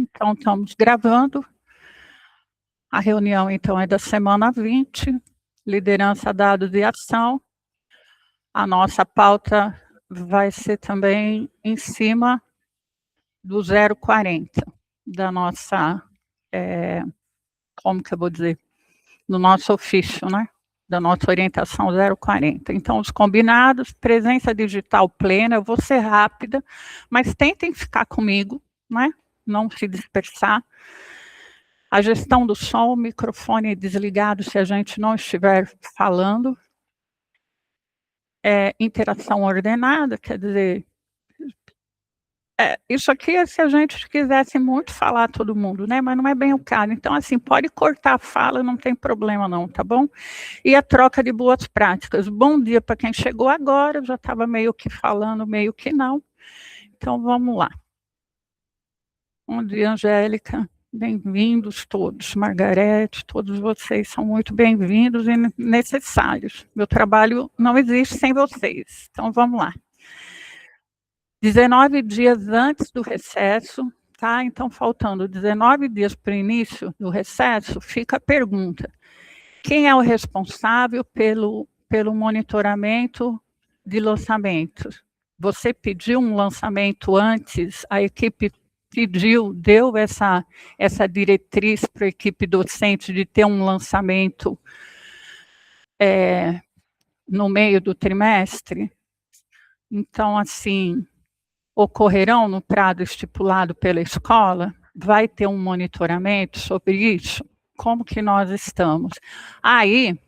Então, estamos gravando. A reunião, então, é da semana 20, liderança, dados e ação. A nossa pauta vai ser também em cima do 040, da nossa, como que eu vou dizer? Do nosso ofício, né? Da nossa orientação 040. Então, os combinados, presença digital plena, eu vou ser rápida, mas tentem ficar comigo, né? Não se dispersar. A gestão do som, o microfone desligado se a gente não estiver falando. Interação ordenada, quer dizer, isso aqui é se a gente quisesse muito falar todo mundo, né? Mas não é bem o caso. Então, assim, pode cortar a fala, não tem problema não, tá bom? E a troca de boas práticas. Bom dia para quem chegou agora, eu já estava meio que falando, meio que não. Então, vamos lá. Bom dia, Angélica. Bem-vindos todos. Margarete, todos vocês são muito bem-vindos e necessários. Meu trabalho não existe sem vocês. Então, vamos lá. 19 dias antes do recesso, tá? Então, faltando 19 dias para o início do recesso, fica a pergunta: quem é o responsável pelo monitoramento de lançamentos? Você pediu um lançamento antes, a equipe pediu, deu essa diretriz para a equipe docente de ter um lançamento no meio do trimestre? Então, assim, ocorrerão no prazo estipulado pela escola? Vai ter um monitoramento sobre isso? Como que nós estamos? Aí,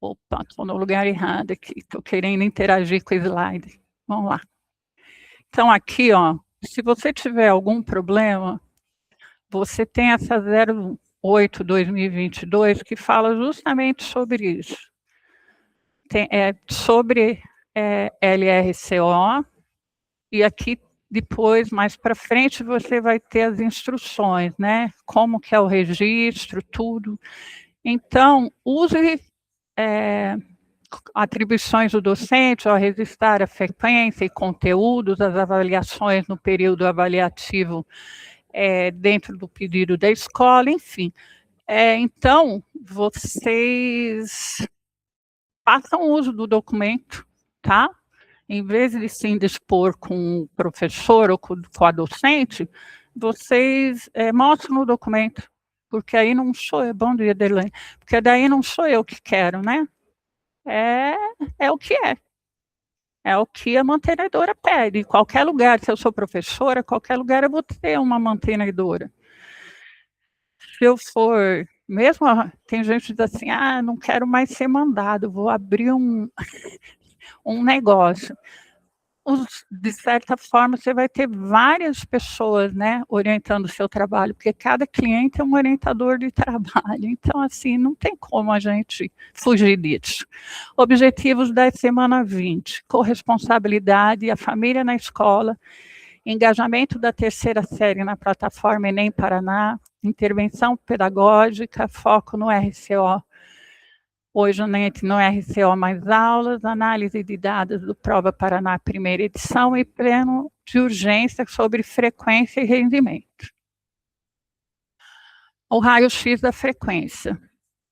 opa, estou no lugar errado aqui, estou querendo interagir com o slide. Vamos lá. Então, aqui, ó, se você tiver algum problema, você tem essa 08/2022 que fala justamente sobre isso. Sobre LRCO, e aqui depois, mais para frente, você vai ter as instruções, né? Como que é o registro, tudo. Então, use atribuições do docente ao registrar a frequência e conteúdos, as avaliações no período avaliativo dentro do pedido da escola, enfim. Então, vocês façam uso do documento, tá? Em vez de se indispor com o professor ou com a docente, vocês mostram no documento, porque aí não sou eu, bom dia, Delane, porque daí não sou eu que quero, né? É o que é. É o que a mantenedora pede. Em qualquer lugar, se eu sou professora, qualquer lugar eu vou ter uma mantenedora. Se eu for, mesmo, tem gente que diz assim, não quero mais ser mandado, vou abrir um negócio. De certa forma, você vai ter várias pessoas, né, orientando o seu trabalho, porque cada cliente é um orientador de trabalho. Então, assim, não tem como a gente fugir disso. Objetivos da semana 20, corresponsabilidade, a família na escola, engajamento da terceira série na plataforma Enem Paraná, intervenção pedagógica, foco no RCO. Hoje no RCO mais aulas, análise de dados do Prova Paraná primeira edição e pleno de urgência sobre frequência e rendimento. O raio-x da frequência.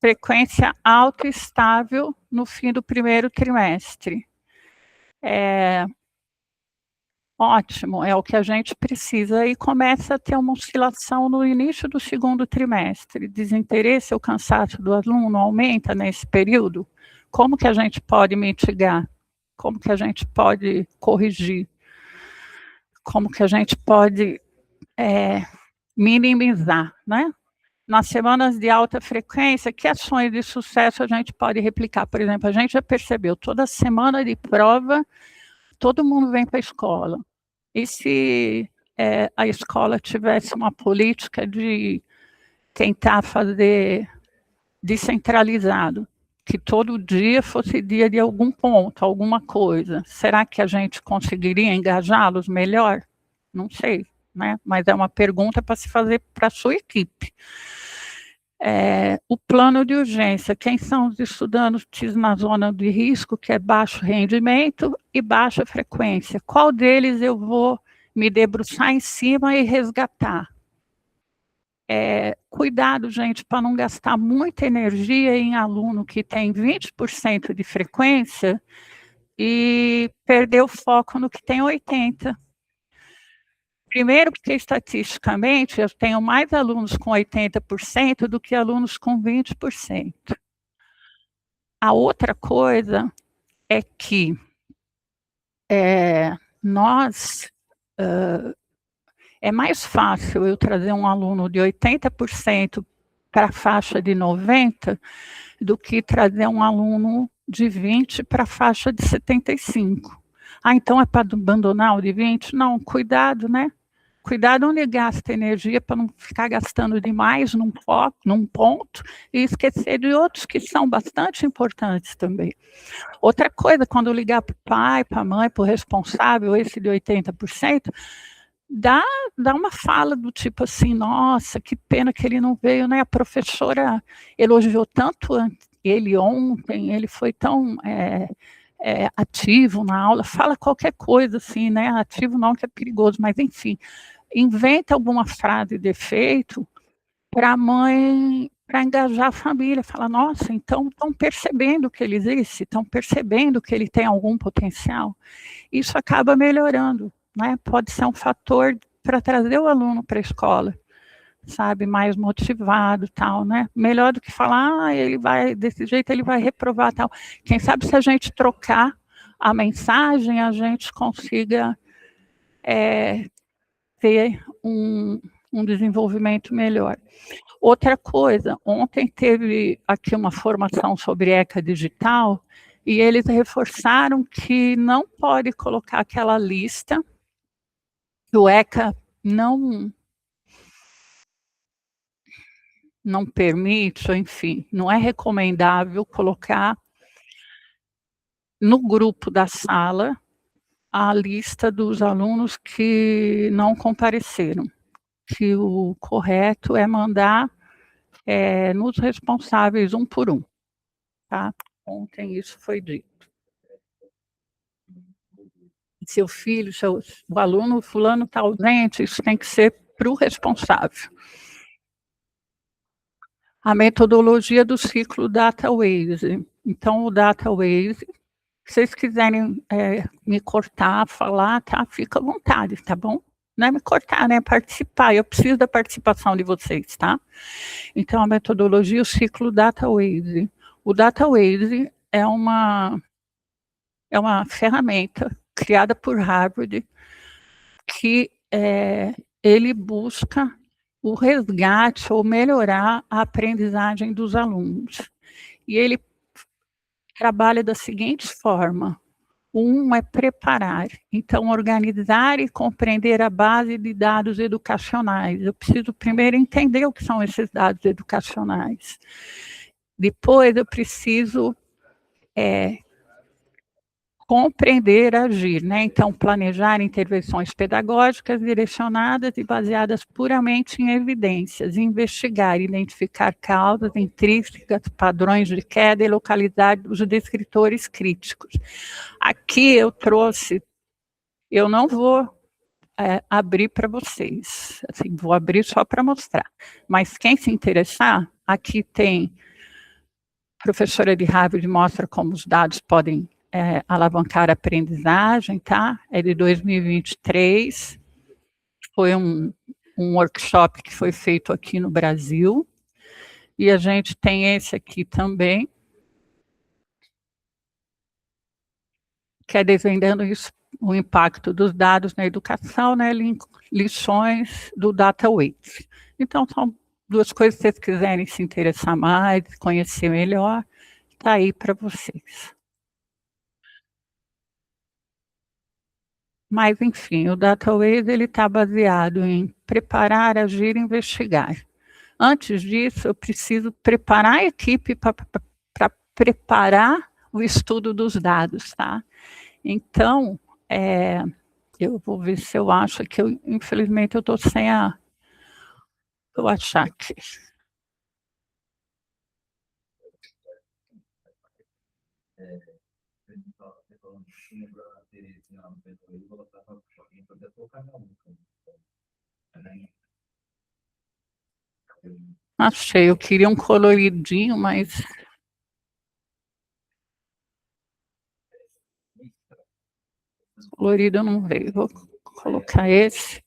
Frequência alta e estável no fim do primeiro trimestre. Ótimo, é o que a gente precisa e começa a ter uma oscilação no início do segundo trimestre. Desinteresse ou cansaço do aluno aumenta nesse período? Como que a gente pode mitigar? Como que a gente pode corrigir? Como que a gente pode minimizar, né? Nas semanas de alta frequência, que ações de sucesso a gente pode replicar? Por exemplo, a gente já percebeu, toda semana de prova, todo mundo vem para a escola. E se a escola tivesse uma política de tentar fazer descentralizado, que todo dia fosse dia de algum ponto, alguma coisa, será que a gente conseguiria engajá-los melhor? Não sei, né? Mas é uma pergunta para se fazer para a sua equipe. O plano de urgência, quem são os estudantes na zona de risco, que é baixo rendimento e baixa frequência? Qual deles eu vou me debruçar em cima e resgatar? Cuidado, gente, para não gastar muita energia em aluno que tem 20% de frequência e perder o foco no que tem 80%. Primeiro, porque estatisticamente eu tenho mais alunos com 80% do que alunos com 20%. A outra coisa é que nós é mais fácil eu trazer um aluno de 80% para a faixa de 90% do que trazer um aluno de 20% para a faixa de 75%. Então é para abandonar o de 20%? Não, cuidado, né? Cuidado onde gasta energia para não ficar gastando demais num foco, num ponto e esquecer de outros que são bastante importantes também. Outra coisa, quando ligar para o pai, para a mãe, para o responsável, esse de 80%, dá uma fala do tipo assim: nossa, que pena que ele não veio, né? A professora elogiou tanto ele ontem, ele foi tão ativo na aula. Fala qualquer coisa assim, né? Ativo não, que é perigoso, mas enfim, inventa alguma frase de efeito para a mãe, para engajar a família. Fala: nossa, então estão percebendo que ele existe, estão percebendo que ele tem algum potencial. Isso acaba melhorando, né? Pode ser um fator para trazer o aluno para a escola, sabe, mais motivado, tal, né? Melhor do que falar: ele vai desse jeito, ele vai reprovar, tal. Quem sabe, se a gente trocar a mensagem, a gente consiga ter um desenvolvimento melhor. Outra coisa, ontem teve aqui uma formação sobre ECA digital e eles reforçaram que não pode colocar aquela lista que o ECA não permite, ou enfim, não é recomendável colocar no grupo da sala a lista dos alunos que não compareceram, que o correto é mandar nos responsáveis um por um, tá? Ontem isso foi dito. Seu filho, o aluno fulano está ausente, isso tem que ser para o responsável. A metodologia do ciclo DataWaze. Então, o DataWaze, se vocês quiserem me cortar, falar, tá? Fica à vontade, tá bom? Não é me cortar, né? Participar. Eu preciso da participação de vocês, tá? Então, a metodologia, o ciclo DataWaze. O DataWaze é uma ferramenta criada por Harvard que ele busca o resgate ou melhorar a aprendizagem dos alunos. E ele trabalha da seguinte forma: é preparar, então organizar e compreender a base de dados educacionais. Eu preciso primeiro entender o que são esses dados educacionais. Depois eu preciso compreender, agir, né? Então, planejar intervenções pedagógicas direcionadas e baseadas puramente em evidências, investigar, identificar causas intrínsecas, padrões de queda e localizar os descritores críticos. Aqui eu trouxe, eu não vou abrir para vocês, assim, vou abrir só para mostrar, mas quem se interessar, aqui tem, a professora de Harvard mostra como os dados podem alavancar a aprendizagem, tá? É de 2023, foi um workshop que foi feito aqui no Brasil, e a gente tem esse aqui também, que é desvendando o impacto dos dados na educação, né? Lições do DataWaze. Então, são duas coisas, se vocês quiserem se interessar mais, conhecer melhor, está aí para vocês. Mas, enfim, o DataWaze está baseado em preparar, agir e investigar. Antes disso, eu preciso preparar a equipe para preparar o estudo dos dados, tá? Então, eu vou ver se eu acho que infelizmente, eu estou sem vou achar aqui. Achei, eu queria um coloridinho, mas colorido não veio. Vou colocar esse.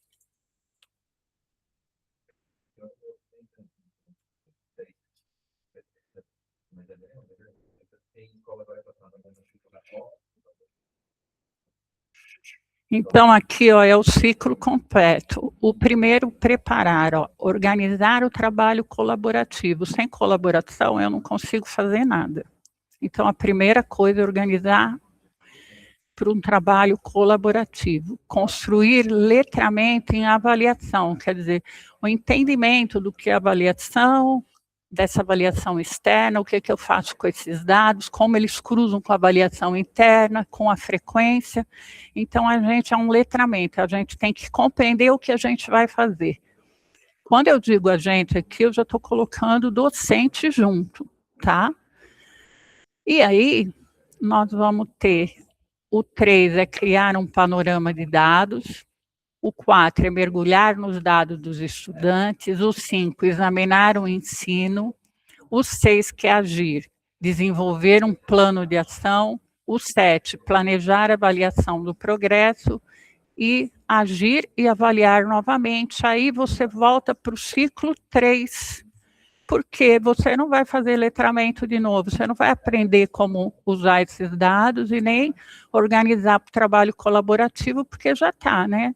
Então, aqui, ó, é o ciclo completo. O primeiro, preparar, ó, organizar o trabalho colaborativo. Sem colaboração, eu não consigo fazer nada. Então, a primeira coisa é organizar para um trabalho colaborativo. Construir letramento em avaliação, quer dizer, o entendimento do que é avaliação, dessa avaliação externa, o que eu faço com esses dados, como eles cruzam com a avaliação interna, com a frequência. Então, a gente é um letramento, a gente tem que compreender o que a gente vai fazer. Quando eu digo a gente aqui, eu já estou colocando o docente junto, tá? E aí, nós vamos ter o 3 é criar um panorama de dados, o 4 é mergulhar nos dados dos estudantes, o 5, examinar o ensino, o 6, que é agir, desenvolver um plano de ação, o 7, planejar a avaliação do progresso e agir e avaliar novamente. Aí você volta para o ciclo 3, porque você não vai fazer letramento de novo, você não vai aprender como usar esses dados e nem organizar para o trabalho colaborativo, porque já está, né?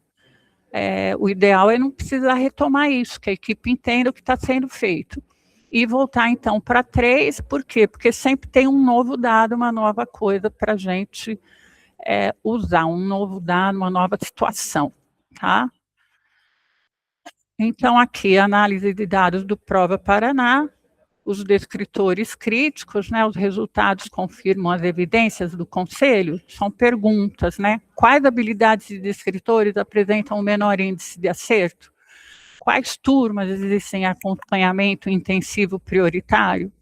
O ideal é não precisar retomar isso, que a equipe entenda o que está sendo feito. E voltar, então, para 3, por quê? Porque sempre tem um novo dado, uma nova coisa para a gente usar, um novo dado, uma nova situação, tá? Então, aqui, análise de dados do Prova Paraná, os descritores críticos, né, os resultados confirmam as evidências do conselho, são perguntas, né? Quais habilidades de descritores apresentam o menor índice de acerto? Quais turmas existem em acompanhamento intensivo prioritário?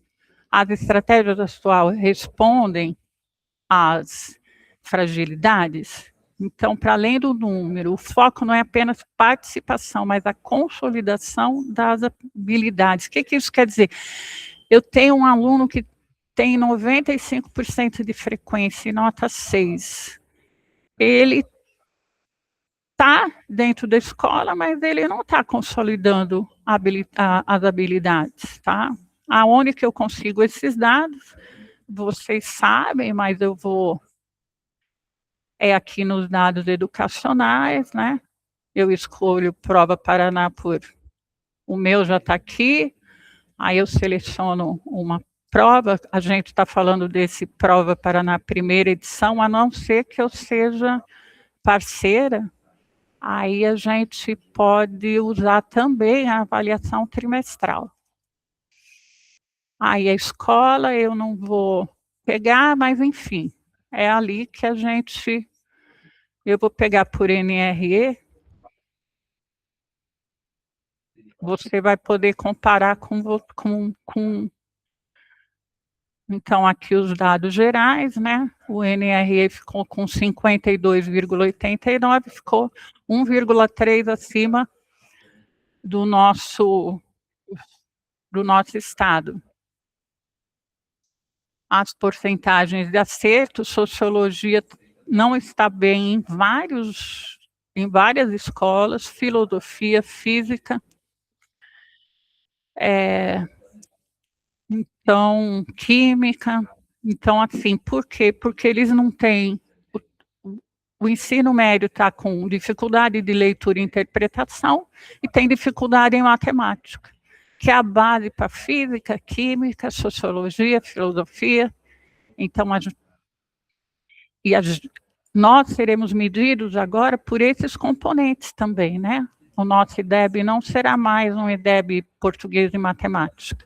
As estratégias atuais respondem às fragilidades? Então, para além do número, o foco não é apenas participação, mas a consolidação das habilidades. O que isso quer dizer? Eu tenho um aluno que tem 95% de frequência e nota 6. Ele está dentro da escola, mas ele não está consolidando as habilidades, tá? Aonde que eu consigo esses dados? Vocês sabem, mas eu vou aqui nos dados educacionais, né? Eu escolho Prova Paraná o meu já está aqui, aí eu seleciono uma prova, a gente está falando desse Prova Paraná primeira edição, a não ser que eu seja parceira, aí a gente pode usar também a avaliação trimestral. Aí a escola eu não vou pegar, mas enfim, é ali que a gente... Eu vou pegar por NRE, você vai poder comparar com... Então, aqui os dados gerais, né? O NRE ficou com 52,89, ficou 1,3 acima do nosso estado. As porcentagens de acerto, sociologia não está bem em várias escolas, filosofia, física, então, química. Então, assim, por quê? Porque eles não têm... O ensino médio está com dificuldade de leitura e interpretação e tem dificuldade em matemática, que é a base para física, química, sociologia, filosofia. Então, nós seremos medidos agora por esses componentes também, né? O nosso IDEB não será mais um IDEB português e matemática.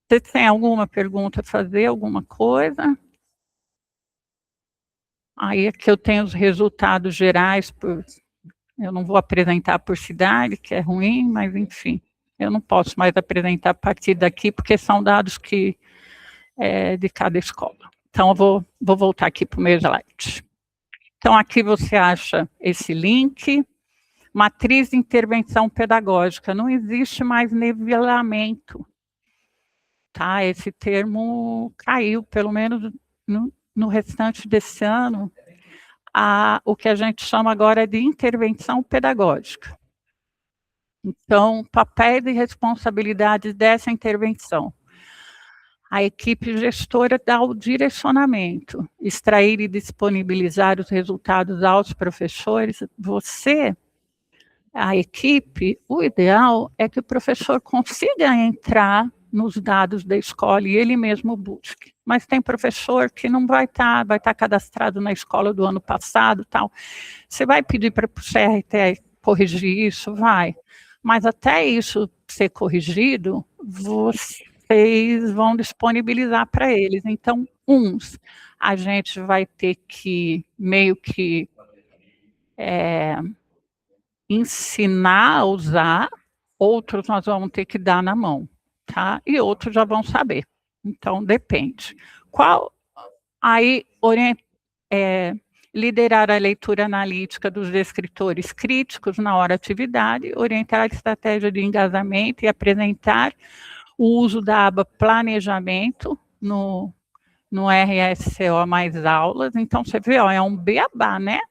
Você tem alguma pergunta a fazer, alguma coisa? Aí aqui eu tenho os resultados gerais, eu não vou apresentar por cidade, que é ruim, mas enfim, eu não posso mais apresentar a partir daqui, porque são dados de cada escola. Então, eu vou voltar aqui para o meu slide. Então, aqui você acha esse link, matriz de intervenção pedagógica. Não existe mais nivelamento, tá? Esse termo caiu, pelo menos no restante desse ano, o que a gente chama agora de intervenção pedagógica. Então, papéis e responsabilidades dessa intervenção. A equipe gestora dá o direcionamento, extrair e disponibilizar os resultados aos professores. Você, a equipe, o ideal é que o professor consiga entrar nos dados da escola e ele mesmo busque. Mas tem professor que não vai estar cadastrado na escola do ano passado, tal. Você vai pedir para o CRT corrigir isso? Vai. Mas até isso ser corrigido, vocês vão disponibilizar para eles. Então, a gente vai ter que meio que ensinar a usar, outros nós vamos ter que dar na mão, tá? E outros já vão saber. Então, depende. Liderar a leitura analítica dos descritores críticos na hora atividade, orientar a estratégia de engajamento e apresentar o uso da aba planejamento no RSCO mais aulas. Então, você vê, é um beabá, né?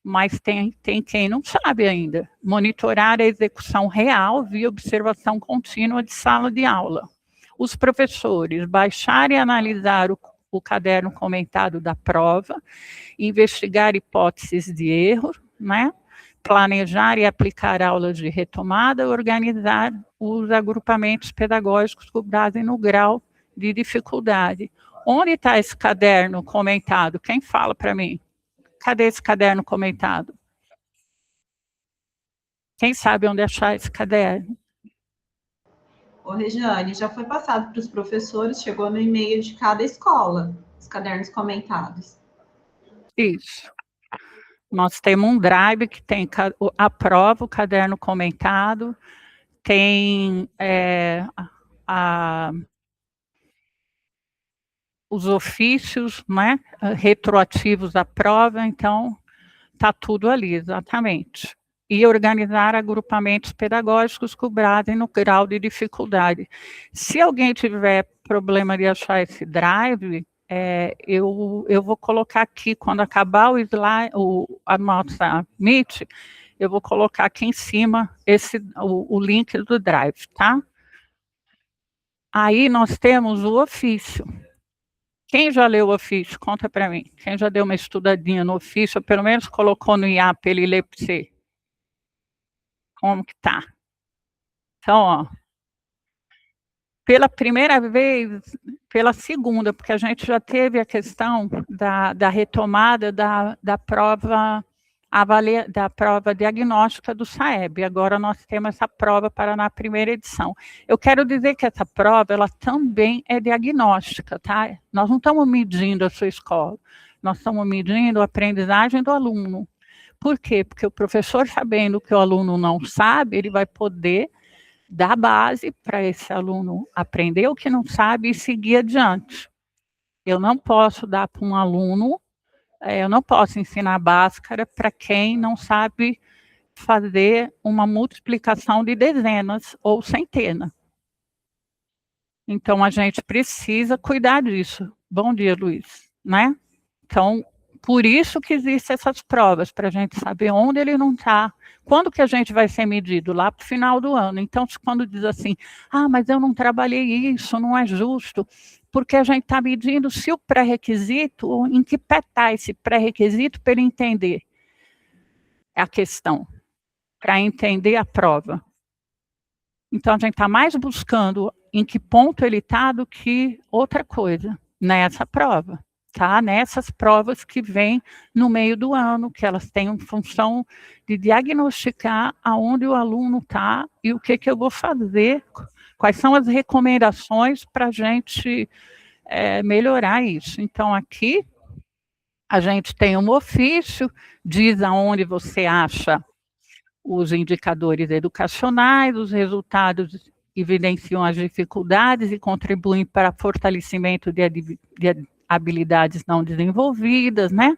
Mas tem quem não sabe ainda. Monitorar a execução real via observação contínua de sala de aula. Os professores baixar e analisar o caderno comentado da prova, investigar hipóteses de erro, né? Planejar e aplicar aulas de retomada, organizar os agrupamentos pedagógicos com base no grau de dificuldade. Onde está esse caderno comentado? Quem fala para mim? Cadê esse caderno comentado? Quem sabe onde achar esse caderno? Ô, Regiane, já foi passado para os professores, chegou no e-mail de cada escola, os cadernos comentados. Isso. Nós temos um drive que tem a prova, o caderno comentado, tem os ofícios, né, retroativos da prova, então está tudo ali, exatamente. E organizar agrupamentos pedagógicos com base no grau de dificuldade. Se alguém tiver problema de achar esse drive, eu vou colocar aqui, quando acabar o slide, a nossa Meet, eu vou colocar aqui em cima o link do drive, tá? Aí nós temos o ofício. Quem já leu o ofício? Conta para mim. Quem já deu uma estudadinha no ofício, ou pelo menos colocou no IAP ele ler para você? Como que tá? Então, ó, pela primeira vez, pela segunda, porque a gente já teve a questão da retomada da prova da prova diagnóstica do SAEB. Agora nós temos essa prova para na primeira edição. Eu quero dizer que essa prova, ela também é diagnóstica, tá? Nós não estamos medindo a sua escola, nós estamos medindo a aprendizagem do aluno. Por quê? Porque o professor, sabendo que o aluno não sabe, ele vai poder dar base para esse aluno aprender o que não sabe e seguir adiante. Eu não posso dar para um aluno, eu não posso ensinar Bhaskara para quem não sabe fazer uma multiplicação de dezenas ou centenas. Então, a gente precisa cuidar disso. Bom dia, Luiz. Né? Então, por isso que existem essas provas, para a gente saber onde ele não está. Quando que a gente vai ser medido? Lá para o final do ano. Então, quando diz assim, mas eu não trabalhei isso, não é justo, porque a gente está medindo se o pré-requisito, em que pé está esse pré-requisito para ele entender a questão, para entender a prova. Então, a gente está mais buscando em que ponto ele está do que outra coisa nessa prova. Tá? Nessas provas que vêm no meio do ano, que elas têm função de diagnosticar aonde o aluno está e o que eu vou fazer, quais são as recomendações para a gente melhorar isso. Então, aqui, a gente tem um ofício, diz aonde você acha os indicadores educacionais, os resultados evidenciam as dificuldades e contribuem para fortalecimento de habilidades não desenvolvidas, né?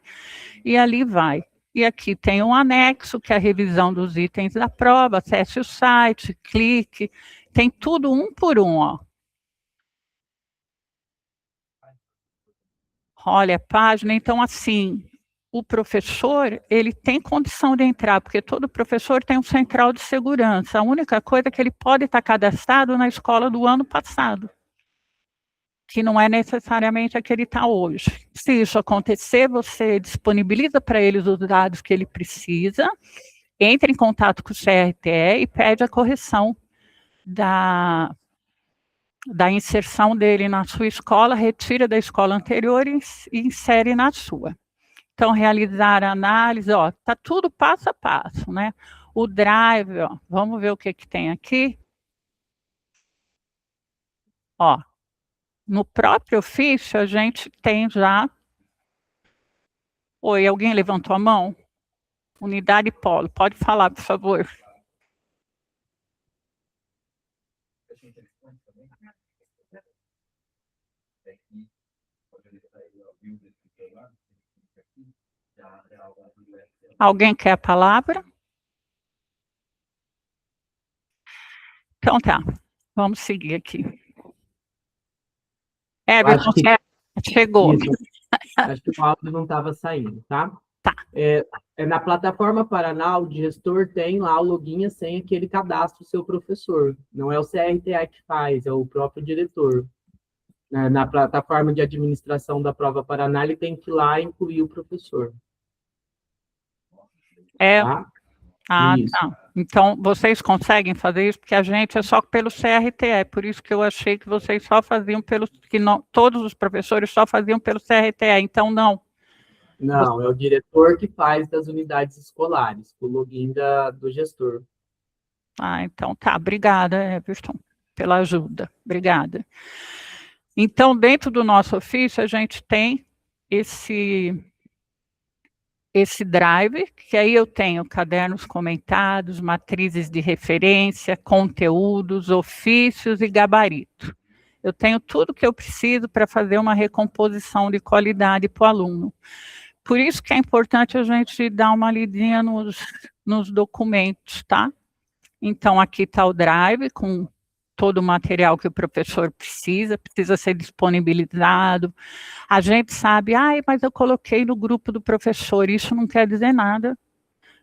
E ali vai. E aqui tem um anexo, que é a revisão dos itens da prova, acesse o site, clique, tem tudo um por um, ó. Olha a página, então assim, o professor, ele tem condição de entrar, porque todo professor tem um central de segurança, a única coisa é que ele pode estar cadastrado na escola do ano passado, que não é necessariamente a que ele está hoje. Se isso acontecer, você disponibiliza para eles os dados que ele precisa, entra em contato com o CRTE e pede a correção da inserção dele na sua escola, retira da escola anterior e insere na sua. Então, realizar a análise, ó, tá tudo passo a passo, né? O drive, ó, vamos ver o que tem aqui. Ó, no próprio ofício, a gente tem já... Oi, alguém levantou a mão? Unidade Polo, pode falar, por favor. Alguém quer a palavra? Então tá, vamos seguir aqui. Everton, chegou. Isso. Acho que o áudio não estava saindo, tá? Tá. Na plataforma Paraná, o gestor tem lá o login e a senha que ele cadastra o seu professor. Não é o CRTE que faz, é o próprio diretor. Na plataforma de administração da prova Paraná, ele tem que ir lá e incluir o professor. Tá? Ah, isso. Tá. Então, vocês conseguem fazer isso? Porque a gente é só pelo CRTE, por isso que eu achei que vocês só faziam pelo... que não, todos os professores só faziam pelo CRTE, então não. Não, é o diretor que faz das unidades escolares, o login do gestor. Ah, então tá, obrigada, Everton, pela ajuda, obrigada. Então, dentro do nosso ofício, a gente tem esse drive, que aí eu tenho cadernos comentados, matrizes de referência, conteúdos, ofícios e gabarito. Eu tenho tudo que eu preciso para fazer uma recomposição de qualidade para o aluno. Por isso que é importante a gente dar uma lidinha nos documentos, tá? Então, aqui está o drive com todo o material que o professor precisa ser disponibilizado. A gente sabe, mas eu coloquei no grupo do professor, isso não quer dizer nada.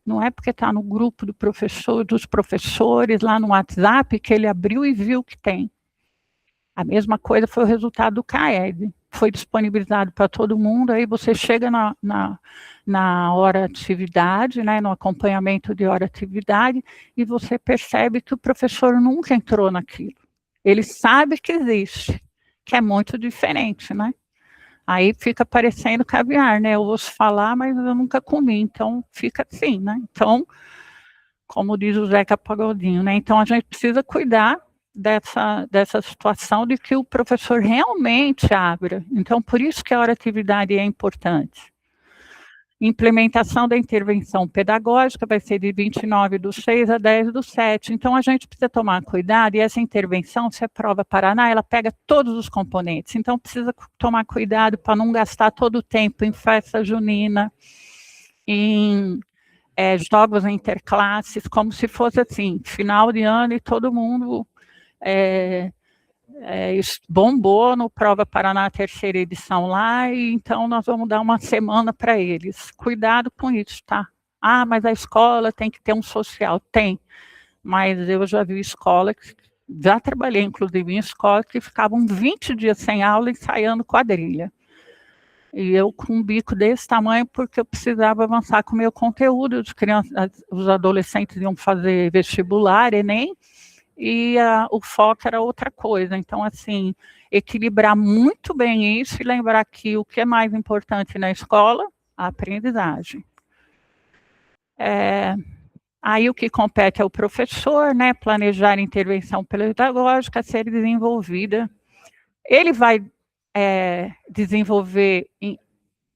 Não é porque está no grupo do professor, dos professores, lá no WhatsApp, que ele abriu e viu que tem. A mesma coisa foi o resultado do CAED. Foi disponibilizado para todo mundo, aí você chega na hora atividade, né, no acompanhamento de hora atividade, e você percebe que o professor nunca entrou naquilo. Ele sabe que existe, que é muito diferente, né? Aí fica parecendo caviar, né? Eu ouço falar, mas eu nunca comi, então fica assim, né? Então, como diz o Zeca Pagodinho, né? Então a gente precisa cuidar dessa situação de que o professor realmente abra. Então, por isso que a hora atividade é importante. Implementação da intervenção pedagógica vai ser de 29/6 a 10/7. Então, a gente precisa tomar cuidado, e essa intervenção, se é prova Paraná, ela pega todos os componentes. Então, precisa tomar cuidado para não gastar todo o tempo em festa junina, em jogos interclasses, como se fosse assim, final de ano e todo mundo... bombou no Prova Paraná terceira edição lá, e então nós vamos dar uma semana para eles. Cuidado com isso, tá? Mas a escola tem que ter um social. Tem, mas eu já vi escola, já trabalhei inclusive em escola, que ficavam 20 dias sem aula ensaiando quadrilha. E eu com um bico desse tamanho, porque eu precisava avançar com o meu conteúdo. Os adolescentes iam fazer vestibular, Enem, e o foco era outra coisa. Então, assim, equilibrar muito bem isso e lembrar que o que é mais importante na escola, a aprendizagem. Aí o que compete ao professor, né, planejar a intervenção pedagógica a ser desenvolvida. Ele vai desenvolver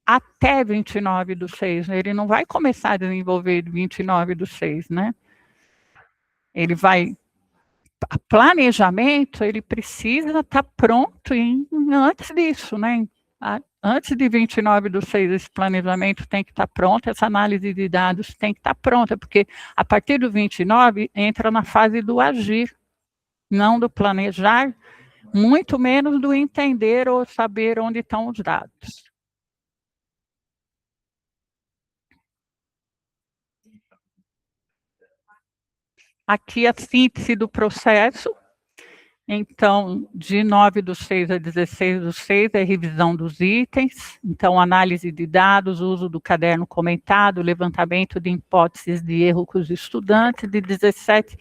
até 29/6, né? Ele não vai começar a desenvolver 29/6, né? Ele vai... Planejamento, ele precisa estar pronto antes disso, né? Antes de 29/6, esse planejamento tem que estar pronto, essa análise de dados tem que estar pronta, porque a partir do 29 entra na fase do agir, não do planejar, muito menos do entender ou saber onde estão os dados. Aqui a síntese do processo. Então, de 9/6 a 16/6 é revisão dos itens, então análise de dados, uso do caderno comentado, levantamento de hipóteses de erro com os estudantes, de 17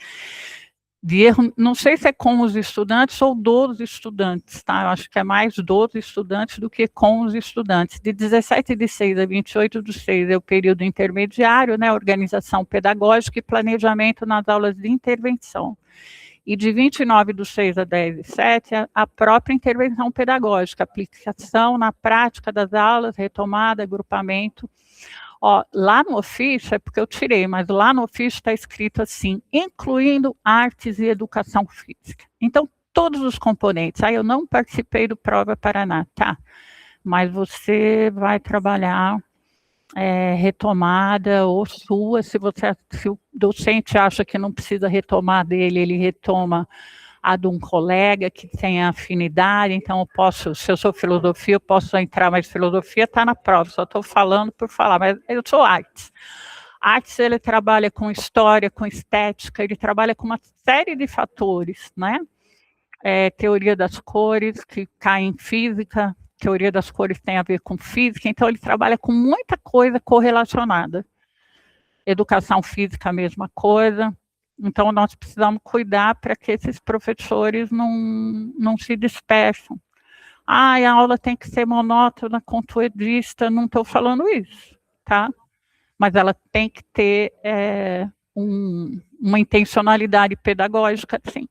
de erro, não sei se é com os estudantes ou dos estudantes, tá? Eu acho que é mais dos estudantes do que com os estudantes. De 17/6 a 28/6 é o período intermediário, né? Organização pedagógica e planejamento nas aulas de intervenção. E de 29/6 a 10/7, a própria intervenção pedagógica, aplicação na prática das aulas, retomada, agrupamento. Ó, lá no ofício, é porque eu tirei, mas lá no ofício está escrito assim, incluindo artes e educação física. Então, todos os componentes. Aí eu não participei do Prova Paraná, tá? Mas você vai trabalhar retomada ou sua, se o docente acha que não precisa retomar dele, ele retoma a de um colega que tem afinidade, então eu posso, se eu sou filosofia, eu posso entrar, mas filosofia está na prova, só estou falando por falar, mas eu sou artes. Artes, ele trabalha com história, com estética, ele trabalha com uma série de fatores, né? Teoria das cores, que cai em física, teoria das cores tem a ver com física, então ele trabalha com muita coisa correlacionada. Educação física, a mesma coisa. Então, nós precisamos cuidar para que esses professores não se dispersam. A aula tem que ser monótona, conteudista, não estou falando isso, tá? Mas ela tem que ter uma intencionalidade pedagógica, sim.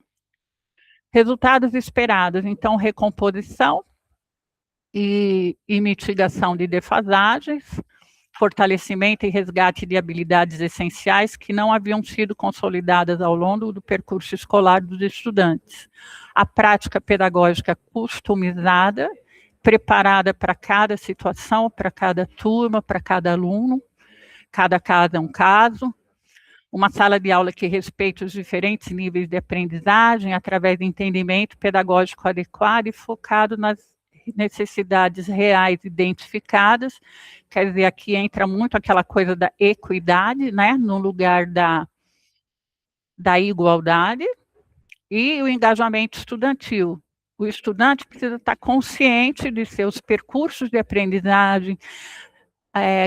Resultados esperados, então, recomposição e mitigação de defasagens, fortalecimento e resgate de habilidades essenciais que não haviam sido consolidadas ao longo do percurso escolar dos estudantes. A prática pedagógica customizada, preparada para cada situação, para cada turma, para cada aluno, cada caso é um caso. Uma sala de aula que respeite os diferentes níveis de aprendizagem através de entendimento pedagógico adequado e focado nas necessidades reais identificadas. Quer dizer, aqui entra muito aquela coisa da equidade, né, no lugar da igualdade, e o engajamento estudantil. O estudante precisa estar consciente de seus percursos de aprendizagem,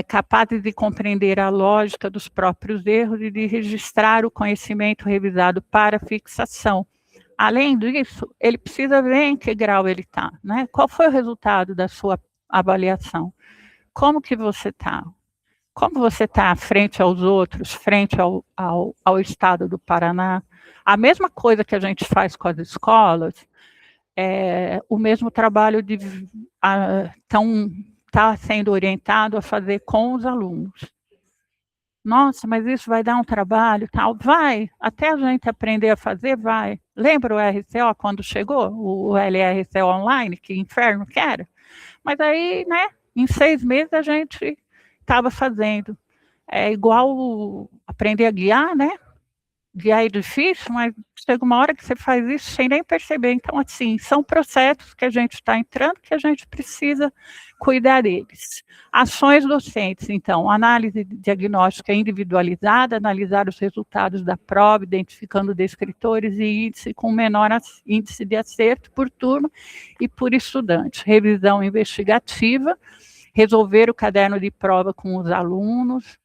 capazes de compreender a lógica dos próprios erros e de registrar o conhecimento revisado para fixação. Além disso, ele precisa ver em que grau ele está, né? Qual foi o resultado da sua avaliação? Como que você está? Como você está frente aos outros, frente ao Estado do Paraná? A mesma coisa que a gente faz com as escolas, o mesmo trabalho está sendo orientado a fazer com os alunos. Nossa, mas isso vai dar um trabalho, tal. Vai, até a gente aprender a fazer, vai. Lembra o RCO quando chegou? O LRCO online, que inferno que era? Mas aí, né, em 6 meses a gente estava fazendo. É igual aprender a guiar, né? Guiar é difícil, mas chega uma hora que você faz isso sem nem perceber. Então, assim, são processos que a gente está entrando, que a gente precisa cuidar deles. Ações docentes, então, análise diagnóstica individualizada, analisar os resultados da prova, identificando descritores e índice com menor índice de acerto por turma e por estudante. Revisão investigativa, resolver o caderno de prova com os alunos.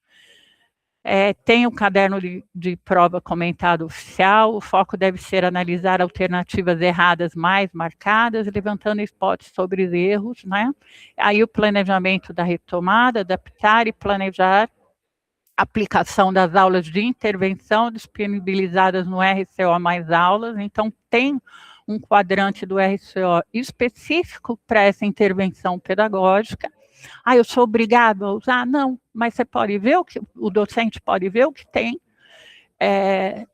Tem o caderno de prova comentado oficial, o foco deve ser analisar alternativas erradas mais marcadas, levantando hipóteses sobre os erros, né? Aí o planejamento da retomada, adaptar e planejar a aplicação das aulas de intervenção disponibilizadas no RCO mais aulas, então tem um quadrante do RCO específico para essa intervenção pedagógica. Eu sou obrigado a usar? Não, mas você pode ver o docente pode ver o que tem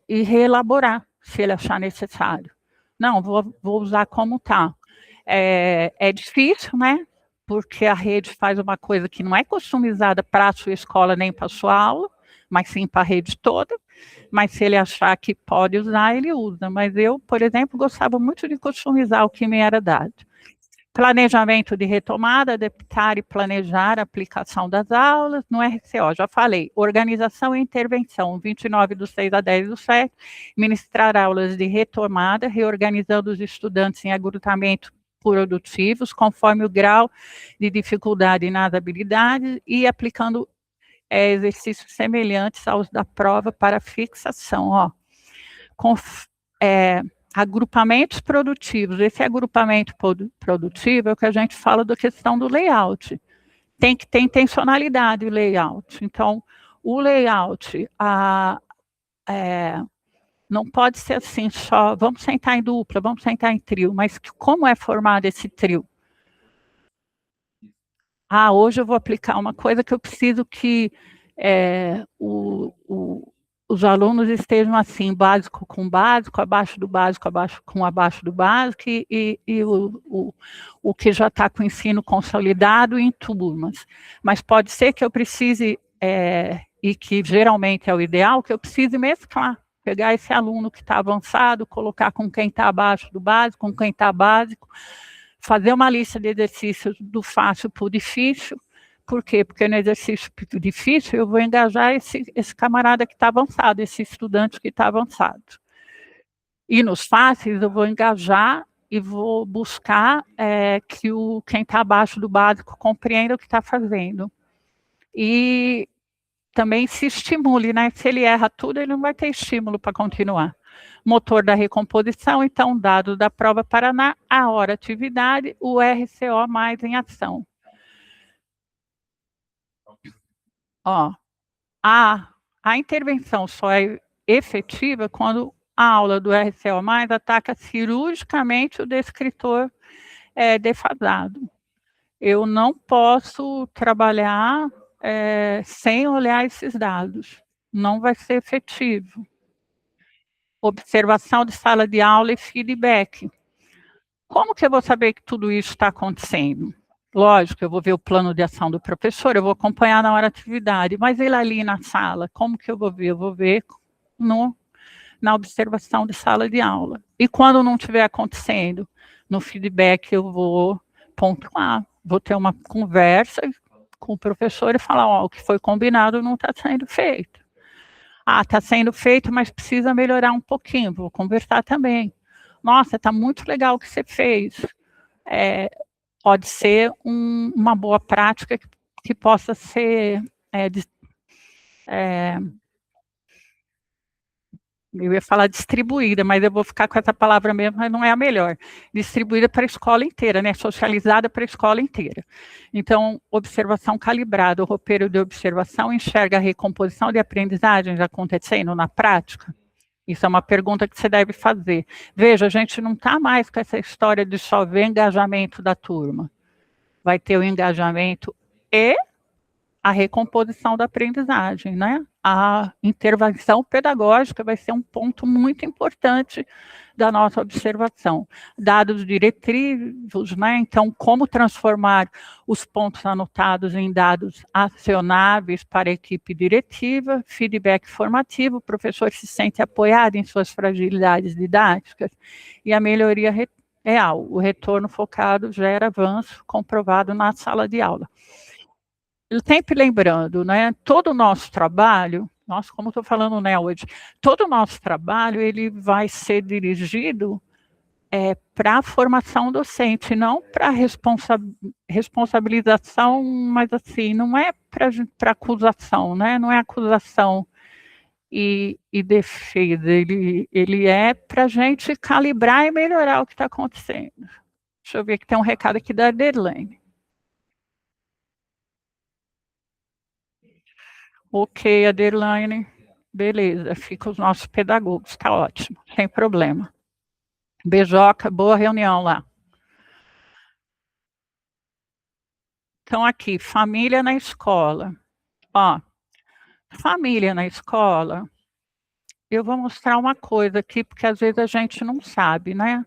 e reelaborar, se ele achar necessário. Não, vou usar como está. É difícil, né? porque a rede faz uma coisa que não é customizada para a sua escola nem para a sua aula, mas sim para a rede toda. Mas se ele achar que pode usar, ele usa. Mas eu, por exemplo, gostava muito de customizar o que me era dado. Planejamento de retomada, adaptar e planejar a aplicação das aulas no RCO, já falei. Organização e intervenção, 29/6 a 10/7, ministrar aulas de retomada, reorganizando os estudantes em agrupamento produtivos, conforme o grau de dificuldade nas habilidades e aplicando exercícios semelhantes aos da prova para fixação, ó. Agrupamentos produtivos. Esse agrupamento produtivo é o que a gente fala da questão do layout. Tem que ter intencionalidade o layout. Então, o layout não pode ser assim só, vamos sentar em dupla, vamos sentar em trio, mas como é formado esse trio? Hoje eu vou aplicar uma coisa que eu preciso que os alunos estejam assim, básico com básico, abaixo do básico, abaixo do básico, e o que já está com o ensino consolidado em turmas. Mas pode ser que eu precise, e que geralmente é o ideal, que eu precise mesclar, pegar esse aluno que está avançado, colocar com quem está abaixo do básico, com quem está básico, fazer uma lista de exercícios do fácil para o difícil. Por quê? Porque no exercício difícil eu vou engajar esse camarada que está avançado, esse estudante que está avançado. E nos fáceis eu vou engajar e vou buscar que quem está abaixo do básico compreenda o que está fazendo. E também se estimule, né? Se ele erra tudo, ele não vai ter estímulo para continuar. Motor da recomposição, então, dados da prova Paraná, a hora atividade, o RCO mais em ação. A intervenção só é efetiva quando a aula do RCO mais ataca cirurgicamente o descritor defasado. Eu não posso trabalhar sem olhar esses dados. Não vai ser efetivo. Observação de sala de aula e feedback. Como que eu vou saber que tudo isso está acontecendo? Lógico, eu vou ver o plano de ação do professor, eu vou acompanhar na hora da atividade, mas ele ali na sala, como que eu vou ver? Eu vou ver na observação de sala de aula. E quando não estiver acontecendo, no feedback eu vou pontuar, vou ter uma conversa com o professor e falar, o que foi combinado não está sendo feito. Está sendo feito, mas precisa melhorar um pouquinho, vou conversar também. Nossa, está muito legal o que você fez. Pode ser uma boa prática que possa ser, eu ia falar distribuída, mas eu vou ficar com essa palavra mesmo, mas não é a melhor. Distribuída para a escola inteira, né? Socializada para a escola inteira. Então, observação calibrada, o roupeiro de observação enxerga a recomposição de aprendizagens acontecendo na prática? Isso é uma pergunta que você deve fazer. Veja, a gente não está mais com essa história de só ver engajamento da turma. Vai ter o engajamento e a recomposição da aprendizagem, né? A intervenção pedagógica vai ser um ponto muito importante da nossa observação. Dados diretivos, né? Então, como transformar os pontos anotados em dados acionáveis para a equipe diretiva, feedback formativo, o professor se sente apoiado em suas fragilidades didáticas e a melhoria real. O retorno focado gera avanço comprovado na sala de aula. Sempre lembrando, né, todo o nosso trabalho, nossa, como estou falando, né, hoje, todo o nosso trabalho, ele vai ser dirigido para a formação docente, não para responsabilização, mas assim, não é para acusação, né, não é acusação e defesa, ele é para a gente calibrar e melhorar o que está acontecendo. Deixa eu ver que tem um recado aqui da Adelane. Ok, Adeline, beleza, fica os nossos pedagogos, está ótimo, sem problema. Beijoca, boa reunião lá. Então, aqui, família na escola. Família na escola, eu vou mostrar uma coisa aqui, porque às vezes a gente não sabe, né?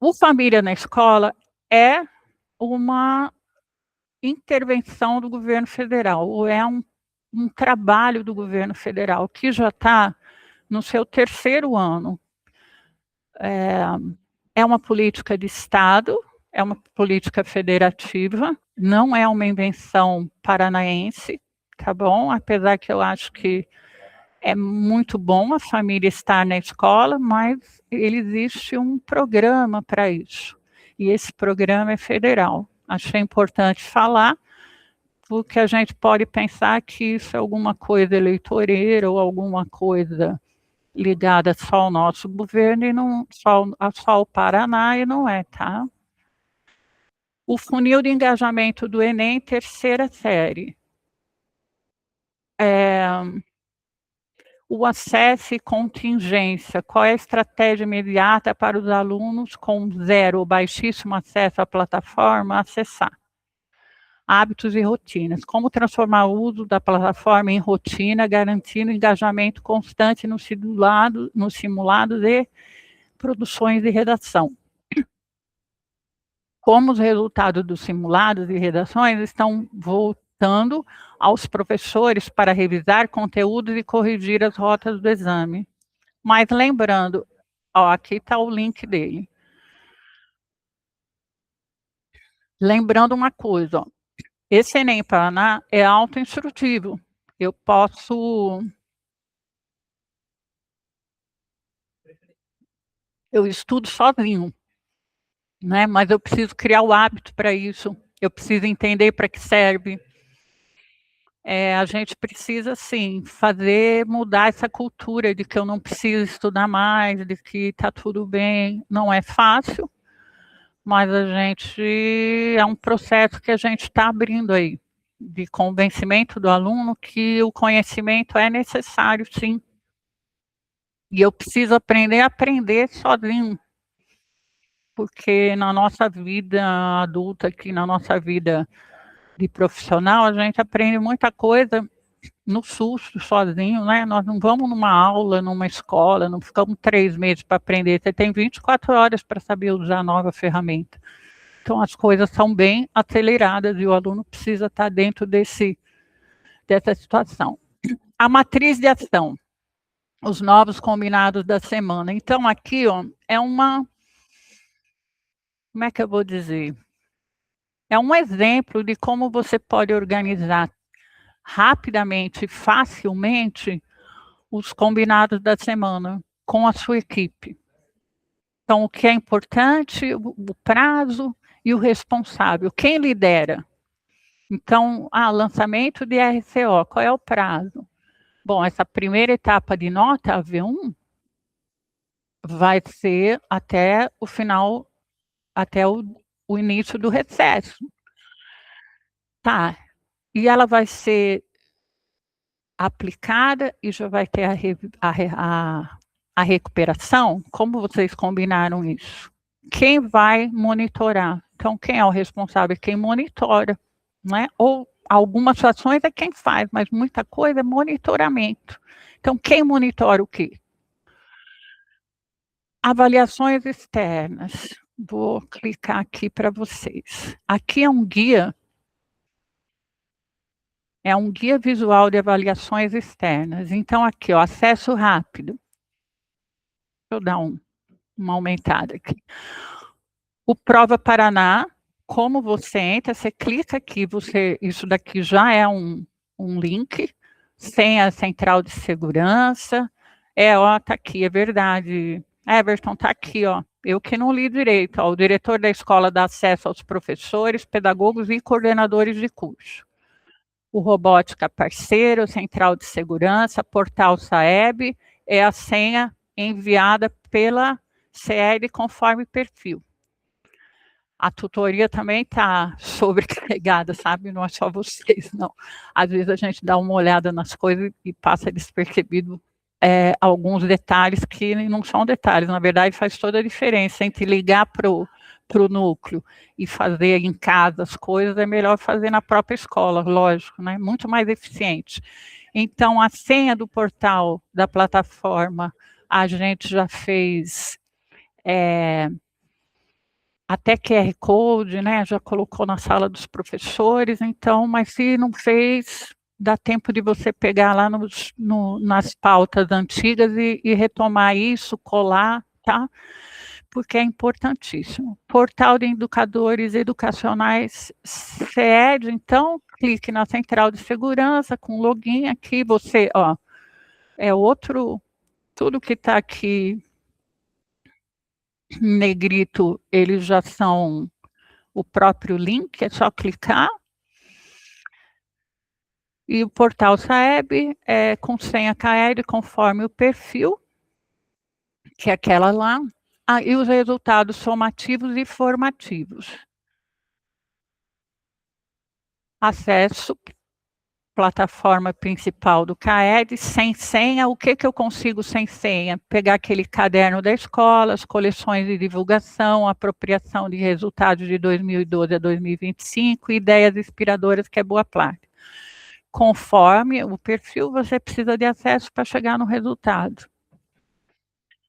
O família na escola é uma intervenção do governo federal, ou é um trabalho do governo federal, que já está no seu 3º ano. É uma política de Estado, é uma política federativa, não é uma invenção paranaense, tá bom? Apesar que eu acho que é muito bom a família estar na escola, mas existe um programa para isso, e esse programa é federal. Achei importante falar, porque a gente pode pensar que isso é alguma coisa eleitoreira ou alguma coisa ligada só ao nosso governo e não só ao Paraná, e não é, tá? O funil de engajamento do Enem, 3ª série. O acesso e contingência. Qual é a estratégia imediata para os alunos com 0 ou baixíssimo acesso à plataforma acessar? Hábitos e rotinas. Como transformar o uso da plataforma em rotina, garantindo engajamento constante nos simulados e produções de redação. Como os resultados dos simulados e redações estão voltando aos professores para revisar conteúdos e corrigir as rotas do exame. Mas lembrando, aqui está o link dele. Lembrando uma coisa, esse Enem Paraná é autoinstrutivo. Eu estudo sozinho, né? Mas eu preciso criar o hábito para isso, eu preciso entender para que serve. A gente precisa, sim, mudar essa cultura de que eu não preciso estudar mais, de que está tudo bem. Não é fácil, mas é um processo que a gente está abrindo aí, de convencimento do aluno que o conhecimento é necessário, sim. E eu preciso aprender a aprender sozinho, porque na nossa vida adulta, aqui na nossa vida de profissional, a gente aprende muita coisa no susto, sozinho, né? Nós não vamos numa aula, numa escola, não ficamos 3 meses para aprender, você tem 24 horas para saber usar a nova ferramenta. Então, as coisas são bem aceleradas e o aluno precisa estar dentro dessa situação. A matriz de ação, os novos combinados da semana. Então, aqui, como é que eu vou dizer? É um exemplo de como você pode organizar rapidamente e facilmente os combinados da semana com a sua equipe. Então, o que é importante, o prazo e o responsável. Quem lidera? Então, lançamento de RCO, qual é o prazo? Bom, essa primeira etapa de nota, a V1, vai ser até o final, até o início do recesso. Tá, e ela vai ser aplicada e já vai ter a recuperação? Como vocês combinaram isso? Quem vai monitorar? Então, quem é o responsável? Quem monitora, né? Ou algumas ações é quem faz, mas muita coisa é monitoramento. Então, quem monitora o quê? Avaliações externas. Vou clicar aqui para vocês. Aqui é um guia visual de avaliações externas. Então, aqui, acesso rápido. Deixa eu dar uma aumentada aqui. O Prova Paraná, como você entra, você clica aqui, isso daqui já é um link, senha central de segurança. Tá aqui, é verdade. Everton, tá aqui, eu que não li direito. O diretor da escola dá acesso aos professores, pedagogos e coordenadores de curso. O Robótica Parceiro, Central de Segurança, Portal SAEB, é a senha enviada pela CL conforme perfil. A tutoria também está sobrecarregada, sabe? Não é só vocês, não. Às vezes a gente dá uma olhada nas coisas e passa despercebido alguns detalhes que não são detalhes. Na verdade, faz toda a diferença entre ligar para o núcleo e fazer em casa as coisas, é melhor fazer na própria escola, lógico, né? Muito mais eficiente. Então, a senha do portal da plataforma, a gente já fez até QR Code, né, já colocou na sala dos professores, então, mas se não fez, dá tempo de você pegar lá nas pautas antigas e retomar isso, colar, tá? Porque é importantíssimo. Portal de Indicadores Educacionais CED, então, clique na central de segurança com login aqui, você, ó, é outro, tudo que está aqui em negrito, eles já são o próprio link, é só clicar. E o portal SAEB é com senha KL conforme o perfil, que é aquela lá, e os resultados somativos e formativos. Acesso plataforma principal do CAED, sem senha. O que eu consigo sem senha? Pegar aquele caderno da escola, as coleções de divulgação, apropriação de resultados de 2012 a 2025, ideias inspiradoras, que é boa parte. Conforme o perfil, você precisa de acesso para chegar no resultado.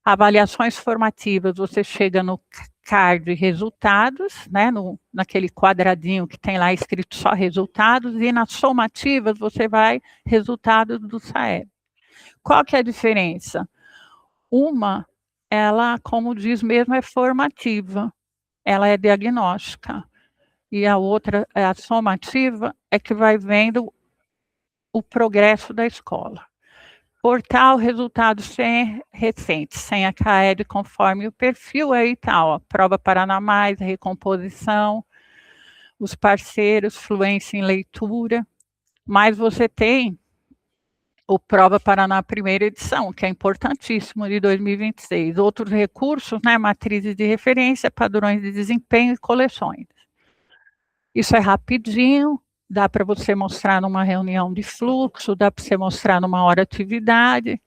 Avaliações formativas, você chega no card resultados, né, naquele quadradinho que tem lá escrito só resultados, e nas somativas você vai resultados do SAEB. Qual que é a diferença? Uma, ela, como diz mesmo, é formativa, ela é diagnóstica, e a outra, a somativa, é que vai vendo o progresso da escola. Portal, resultados recentes, sem a CAED conforme o perfil, aí tá, ó, Prova Paraná Mais, recomposição, os parceiros, fluência em leitura, mas você tem o Prova Paraná primeira edição, que é importantíssimo, de 2026. Outros recursos, né, matrizes de referência, padrões de desempenho e coleções. Isso é rapidinho, dá para você mostrar numa reunião de fluxo, dá para você mostrar numa hora de atividade,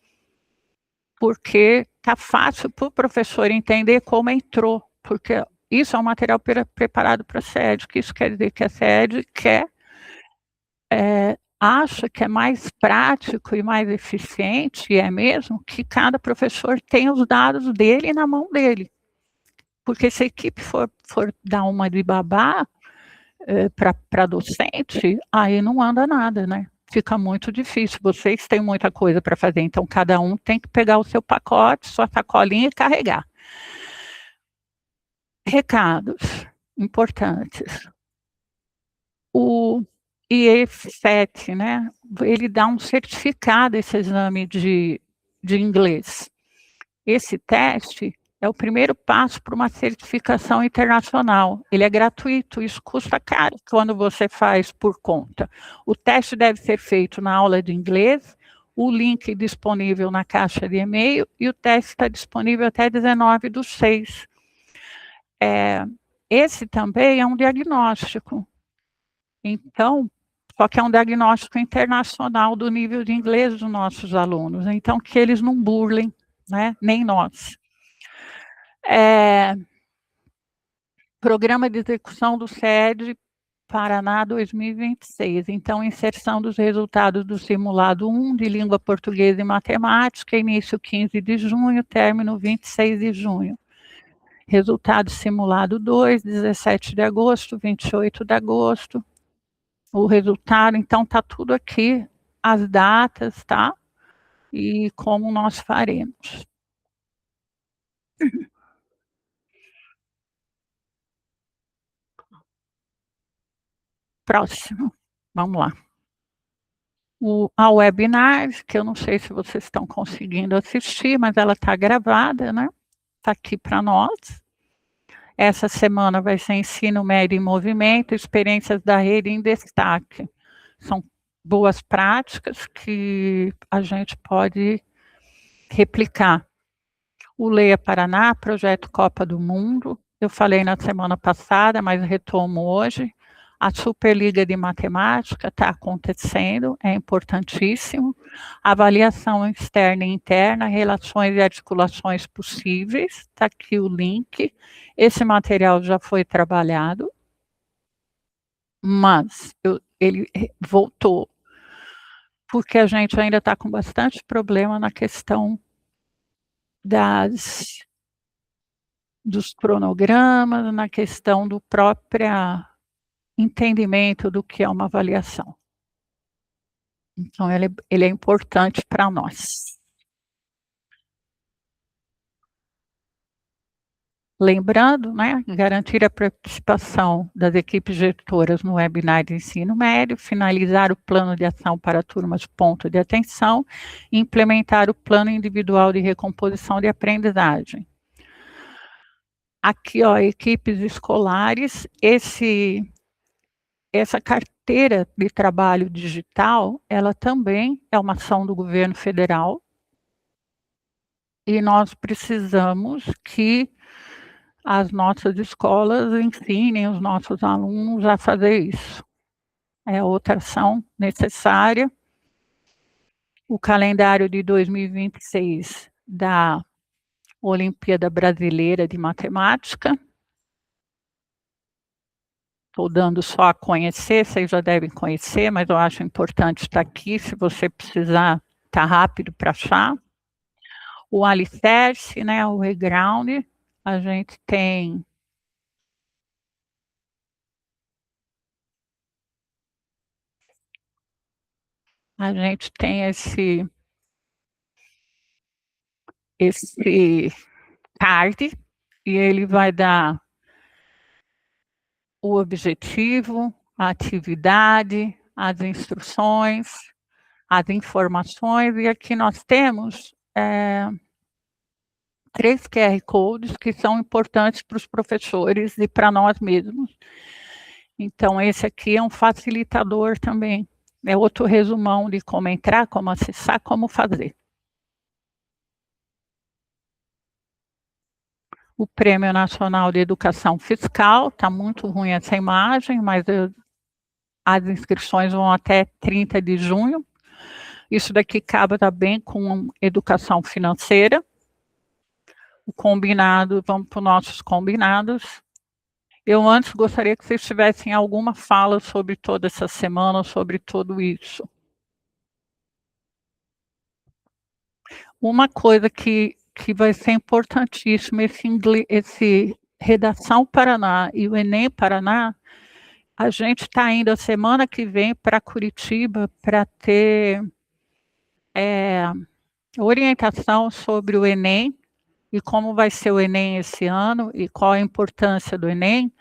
porque está fácil para o professor entender como entrou, porque isso é um material preparado para a SED, que isso quer dizer que a SED acha que é mais prático e mais eficiente, e é mesmo, que cada professor tem os dados dele na mão dele. Porque se a equipe for dar uma de babá para docente, aí não anda nada, né? Fica muito difícil. Vocês têm muita coisa para fazer, então cada um tem que pegar o seu pacote, sua sacolinha e carregar. Recados importantes. O IEF7, né? Ele dá um certificado, esse exame de inglês. Esse teste é o primeiro passo para uma certificação internacional. Ele é gratuito, isso custa caro quando você faz por conta. O teste deve ser feito na aula de inglês, o link disponível na caixa de e-mail, e o teste está disponível até 19/6. Esse também é um diagnóstico. Então, só que é um diagnóstico internacional do nível de inglês dos nossos alunos. Então, que eles não burlem, né? Nem nós. Programa de execução do SED Paraná 2026. Então, inserção dos resultados do simulado 1 de língua portuguesa e matemática, início 15 de junho, término 26 de junho. Resultado simulado 2, 17 de agosto, 28 de agosto. O resultado, então, está tudo aqui, as datas, tá? E como nós faremos. Próximo, vamos lá. A webinar, que eu não sei se vocês estão conseguindo assistir, mas ela está gravada, né? Está aqui para nós. Essa semana vai ser ensino médio em movimento, experiências da rede em destaque. São boas práticas que a gente pode replicar. O Leia Paraná, projeto Copa do Mundo, eu falei na semana passada, mas retomo hoje. A Superliga de Matemática está acontecendo, é importantíssimo. Avaliação externa e interna, relações e articulações possíveis, está aqui o link. Esse material já foi trabalhado, mas ele voltou, porque a gente ainda está com bastante problema na questão dos cronogramas, na questão do próprio entendimento do que é uma avaliação. Então, ele é importante para nós. Lembrando, né, garantir a participação das equipes gestoras no webinar de ensino médio, finalizar o plano de ação para turmas ponto de atenção e implementar o plano individual de recomposição de aprendizagem. Aqui, ó, equipes escolares, essa carteira de trabalho digital, ela também é uma ação do governo federal e nós precisamos que as nossas escolas ensinem os nossos alunos a fazer isso. É outra ação necessária. O calendário de 2026 da Olimpíada Brasileira de Matemática. Estou dando só a conhecer, vocês já devem conhecer, mas eu acho importante estar aqui, se você precisar, tá rápido para achar. O alicerce, né, o reground, a gente tem esse card e ele vai dar o objetivo, a atividade, as instruções, as informações, e aqui nós temos 3 QR Codes que são importantes para os professores e para nós mesmos. Então, esse aqui é um facilitador também. É outro resumão de como entrar, como acessar, como fazer. O Prêmio Nacional de Educação Fiscal, está muito ruim essa imagem, mas as inscrições vão até 30 de junho. Isso daqui cabe também com educação financeira. O combinado, vamos para os nossos combinados. Eu antes gostaria que vocês tivessem alguma fala sobre toda essa semana, sobre tudo isso. Uma coisa que vai ser importantíssima, esse Redação Paraná e o Enem Paraná, a gente está indo a semana que vem para Curitiba para ter orientação sobre o Enem e como vai ser o Enem esse ano e qual a importância do Enem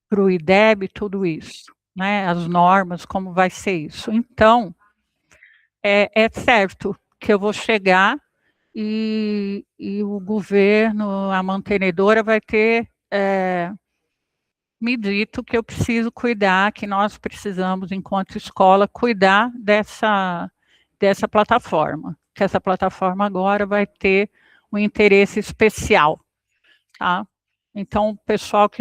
para o IDEB, tudo isso, né? As normas, como vai ser isso. Então, é certo que eu vou chegar e o governo, a mantenedora, vai ter me dito que eu preciso cuidar, que nós precisamos, enquanto escola, cuidar dessa plataforma, que essa plataforma agora vai ter um interesse especial, tá? Então, o pessoal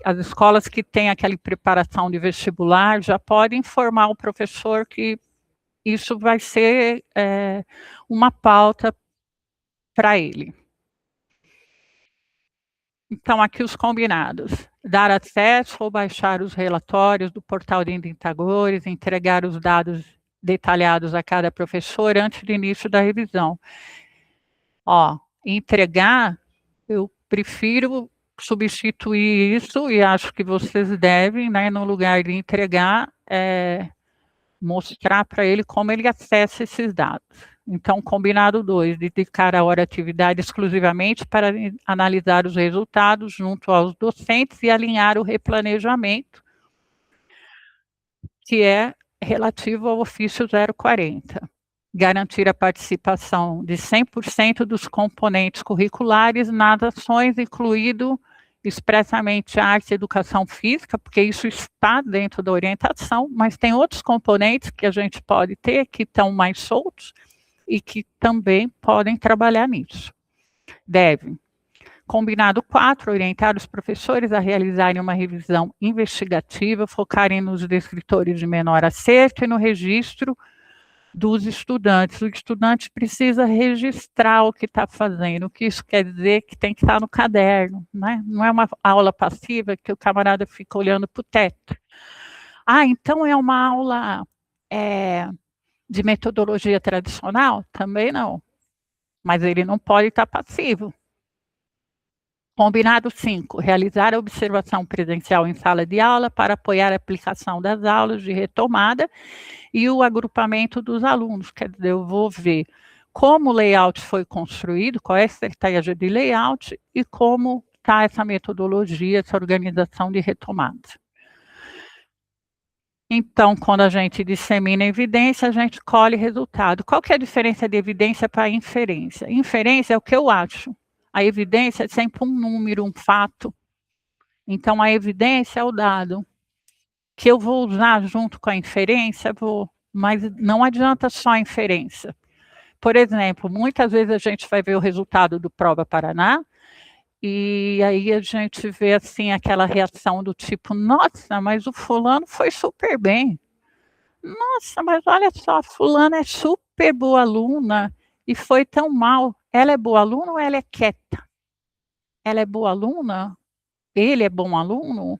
as escolas que têm aquela preparação de vestibular já podem informar o professor que isso vai ser uma pauta para ele. Então, aqui os combinados. Dar acesso ou baixar os relatórios do portal de indicadores, entregar os dados detalhados a cada professor antes do início da revisão. Ó, entregar, eu prefiro substituir isso, e acho que vocês devem, né, no lugar de entregar, mostrar para ele como ele acessa esses dados. Então, combinado 2, dedicar a hora atividade exclusivamente para analisar os resultados junto aos docentes e alinhar o replanejamento, que é relativo ao ofício 040. Garantir a participação de 100% dos componentes curriculares nas ações, incluído expressamente arte e educação física, porque isso está dentro da orientação, mas tem outros componentes que a gente pode ter que estão mais soltos e que também podem trabalhar nisso. Devem. Combinado 4, orientar os professores a realizarem uma revisão investigativa, focarem nos descritores de menor acerto e no registro dos estudantes. O estudante precisa registrar o que está fazendo, o que isso quer dizer que tem que estar no caderno, né? Não é uma aula passiva que o camarada fica olhando para o teto. Ah, então é uma aula de metodologia tradicional? Também não. mas ele não pode estar passivo. Combinado 5, realizar a observação presencial em sala de aula para apoiar a aplicação das aulas de retomada e o agrupamento dos alunos. Quer dizer, eu vou ver como o layout foi construído, qual é a estratégia de layout e como está essa metodologia, essa organização de retomada. Então, quando a gente dissemina evidência, a gente colhe resultado. Qual que é a diferença de evidência para inferência? Inferência é o que eu acho. A evidência é sempre um número, um fato. Então, a evidência é o dado que eu vou usar junto com a inferência, mas não adianta só a inferência. Por exemplo, muitas vezes a gente vai ver o resultado do Prova Paraná, e aí a gente vê assim aquela reação do tipo, nossa, mas o fulano foi super bem. Nossa, mas olha só, fulana é super boa aluna e foi tão mal. Ela é boa aluna ou ela é quieta? Ela é boa aluna? Ele é bom aluno?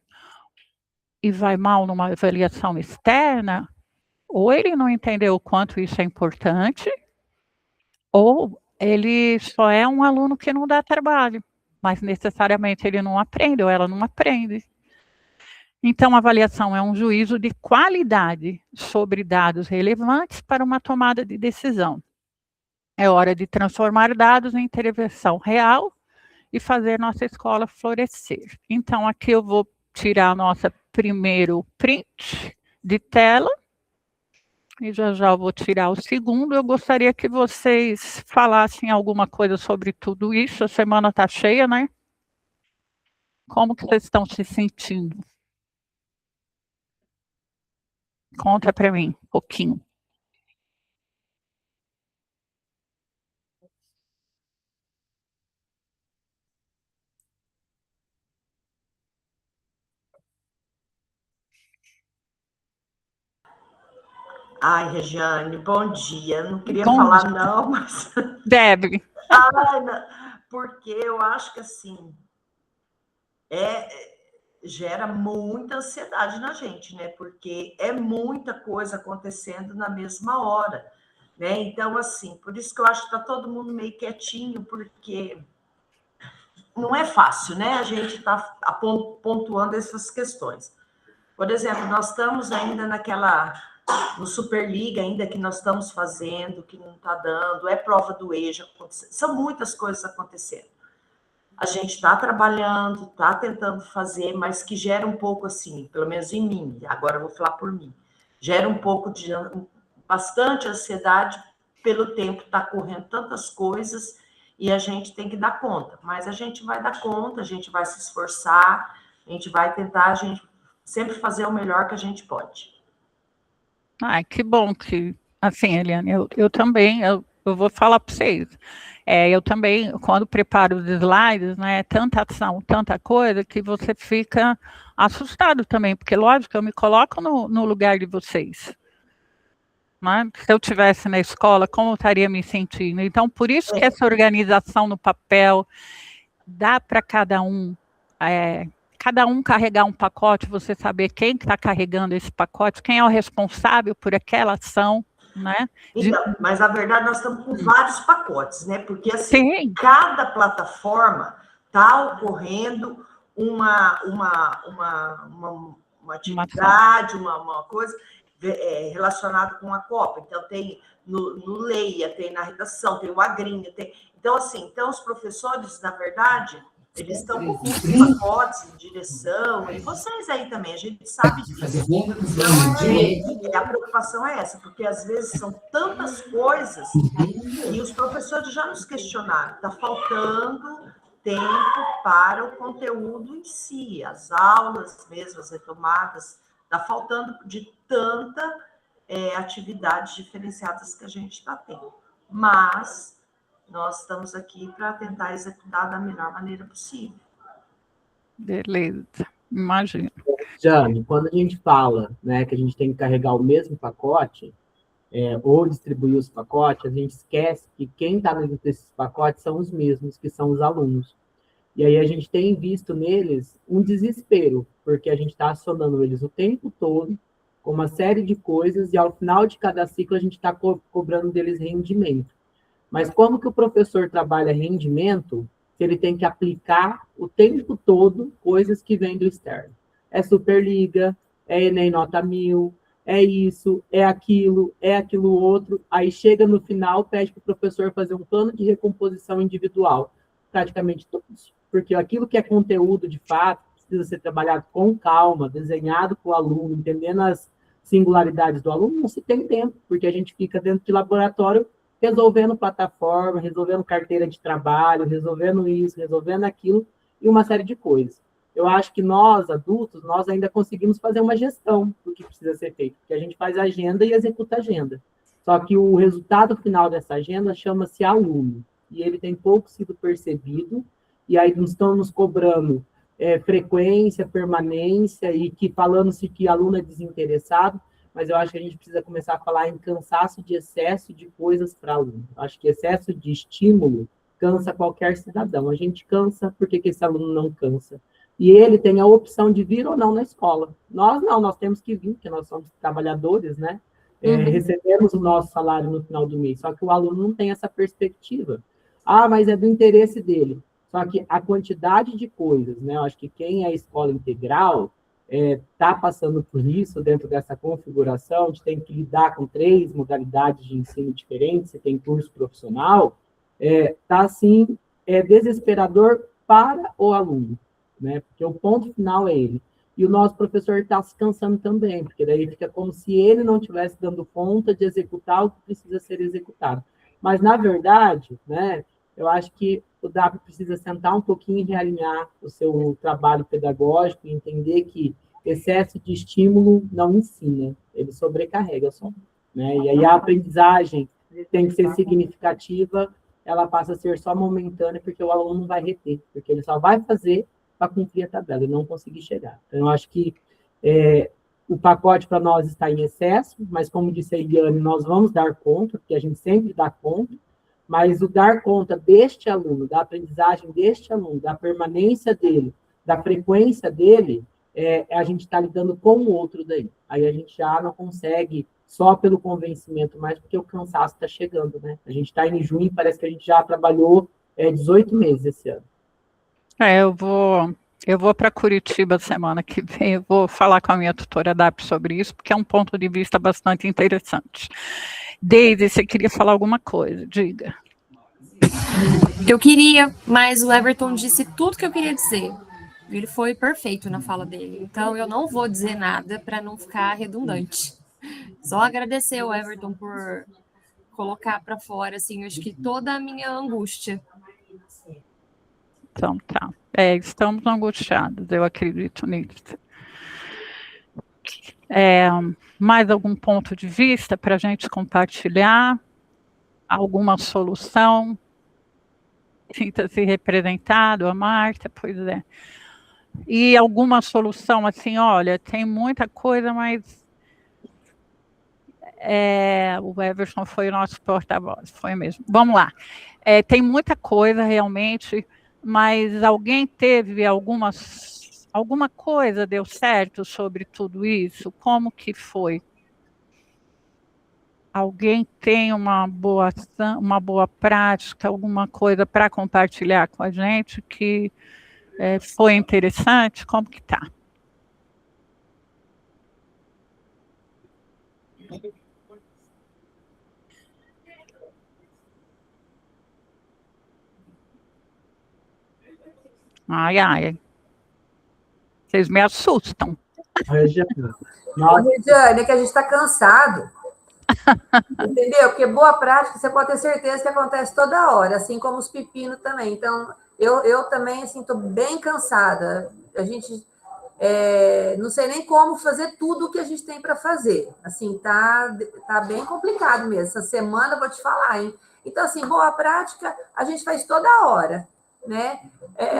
E vai mal numa avaliação externa? Ou ele não entendeu o quanto isso é importante, ou ele só é um aluno que não dá trabalho, mas necessariamente ele não aprende ou ela não aprende. Então, a avaliação é um juízo de qualidade sobre dados relevantes para uma tomada de decisão. É hora de transformar dados em intervenção real e fazer nossa escola florescer. Então, aqui eu vou tirar a nossa primeiro print de tela e já eu vou tirar o segundo. Eu gostaria que vocês falassem alguma coisa sobre tudo isso. A semana está cheia, né? Como que vocês estão se sentindo? Conta para mim um pouquinho. Ai, Regiane, bom dia. Não queria Bom falar, dia. não, mas. Deve. Porque eu acho que assim gera muita ansiedade na gente, né? Porque é muita coisa acontecendo na mesma hora, né? Então, assim, por isso que eu acho que está todo mundo meio quietinho, porque não é fácil, né? A gente está pontuando essas questões. Por exemplo, nós estamos ainda no Superliga ainda que nós estamos fazendo, que não está dando, é prova do EJA, são muitas coisas acontecendo. A gente está trabalhando, está tentando fazer, mas que gera um pouco assim, pelo menos em mim, agora eu vou falar por mim, gera um pouco de bastante ansiedade pelo tempo, está correndo tantas coisas e a gente tem que dar conta, mas a gente vai dar conta, a gente vai se esforçar, a gente vai tentar, a gente sempre fazer o melhor que a gente pode. Ai, que bom que, assim, Eliane, eu também, eu vou falar para vocês. Eu também, quando preparo os slides, né, tanta ação, tanta coisa, que você fica assustado também, porque, lógico, eu me coloco no lugar de vocês. Né? Se eu estivesse na escola, como eu estaria me sentindo? Então, por isso que essa organização no papel dá para cada um carregar um pacote, você saber quem está carregando esse pacote, quem é o responsável por aquela ação, né? Então, mas na verdade nós estamos com vários pacotes, né? Porque assim, Sim. Cada plataforma está ocorrendo uma atividade, uma coisa relacionada com a Copa. Então, tem no Leia, tem na redação, tem o Agrinha, tem. Então, assim, os professores, na verdade, eles estão com muitos pacotes de direção, e vocês aí também, a gente sabe disso. Então, a preocupação é essa, porque às vezes são tantas coisas e os professores já nos questionaram, está faltando tempo para o conteúdo em si, as aulas mesmo, as retomadas, está faltando de tanta atividades diferenciadas que a gente está tendo. Mas nós estamos aqui para tentar executar da melhor maneira possível. Beleza, imagina. Jane, quando a gente fala, né, que a gente tem que carregar o mesmo pacote, ou distribuir os pacotes, a gente esquece que quem está dentro desses pacotes são os mesmos, que são os alunos. E aí a gente tem visto neles um desespero, porque a gente está acionando eles o tempo todo, com uma série de coisas, e ao final de cada ciclo a gente está cobrando deles rendimento. Mas como que o professor trabalha rendimento se ele tem que aplicar o tempo todo coisas que vêm do externo? É Superliga, é Enem Nota 1000, é isso, é aquilo outro. Aí chega no final, pede para o professor fazer um plano de recomposição individual. Praticamente todos. Porque aquilo que é conteúdo de fato, precisa ser trabalhado com calma, desenhado com o aluno, entendendo as singularidades do aluno, não se tem tempo, porque a gente fica dentro de laboratório resolvendo plataforma, resolvendo carteira de trabalho, resolvendo isso, resolvendo aquilo, e uma série de coisas. Eu acho que nós, adultos, nós ainda conseguimos fazer uma gestão do que precisa ser feito, porque a gente faz agenda e executa agenda. Só que o resultado final dessa agenda chama-se aluno, e ele tem pouco sido percebido, e aí estão nos cobrando frequência, permanência, e que falando-se que aluno é desinteressado, mas eu acho que a gente precisa começar a falar em cansaço de excesso de coisas para aluno. Acho que excesso de estímulo cansa qualquer cidadão. A gente cansa, por que esse aluno não cansa? E ele tem a opção de vir ou não na escola. Nós não, nós temos que vir, porque nós somos trabalhadores, né? Recebemos o nosso salário no final do mês, só que o aluno não tem essa perspectiva. Ah, mas é do interesse dele. Só que a quantidade de coisas, né? Eu acho que quem é escola integral está passando por isso dentro dessa configuração, de ter que lidar com 3 modalidades de ensino diferentes, você tem curso profissional, está assim, desesperador para o aluno, né? Porque o ponto final é ele. E o nosso professor está se cansando também, porque daí fica como se ele não estivesse dando conta de executar o que precisa ser executado. Mas, na verdade, né, eu acho que o DAP precisa sentar um pouquinho e realinhar o seu trabalho pedagógico e entender que excesso de estímulo não ensina, ele sobrecarrega só, né? E aí a aprendizagem tem que ser significativa, ela passa a ser só momentânea, porque o aluno não vai reter, porque ele só vai fazer para cumprir a tabela e não conseguir chegar. Então, eu acho que o pacote para nós está em excesso, mas como disse a Eliane, nós vamos dar conta, porque a gente sempre dá conta, mas o dar conta deste aluno, da aprendizagem deste aluno, da permanência dele, da frequência dele, a gente está lidando com o outro daí. Aí a gente já não consegue só pelo convencimento, mas porque o cansaço está chegando, né? A gente está em junho, parece que a gente já trabalhou 18 meses esse ano. Eu vou para Curitiba semana que vem, eu vou falar com a minha tutora DAP sobre isso, porque é um ponto de vista bastante interessante. Deise, você queria falar alguma coisa? Diga. Eu queria, mas o Everton disse tudo que eu queria dizer. Ele foi perfeito na fala dele. Então, eu não vou dizer nada para não ficar redundante. Só agradecer ao Everton por colocar para fora, assim, acho que toda a minha angústia. Então, tá. Estamos angustiados, eu acredito nisso. Mais algum ponto de vista para a gente compartilhar? Alguma solução? Sinta-se representado, a Marta, pois é. E alguma solução assim, olha, tem muita coisa, mas o Everson foi o nosso porta-voz, foi mesmo. Vamos lá. Tem muita coisa realmente, mas alguém teve alguma coisa deu certo sobre tudo isso? Como que foi? Alguém tem uma boa ação, uma boa prática, alguma coisa para compartilhar com a gente que foi interessante? Como que tá? Ai, ai. Vocês me assustam. Regiane, é que a gente está cansado. Entendeu? Porque boa prática, você pode ter certeza que acontece toda hora, assim como os pepinos também. Então, eu também, assim, estou bem cansada. A gente não sei nem como fazer tudo o que a gente tem para fazer. Assim, tá bem complicado mesmo. Essa semana eu vou te falar, hein? Então, assim, boa prática a gente faz toda hora, né?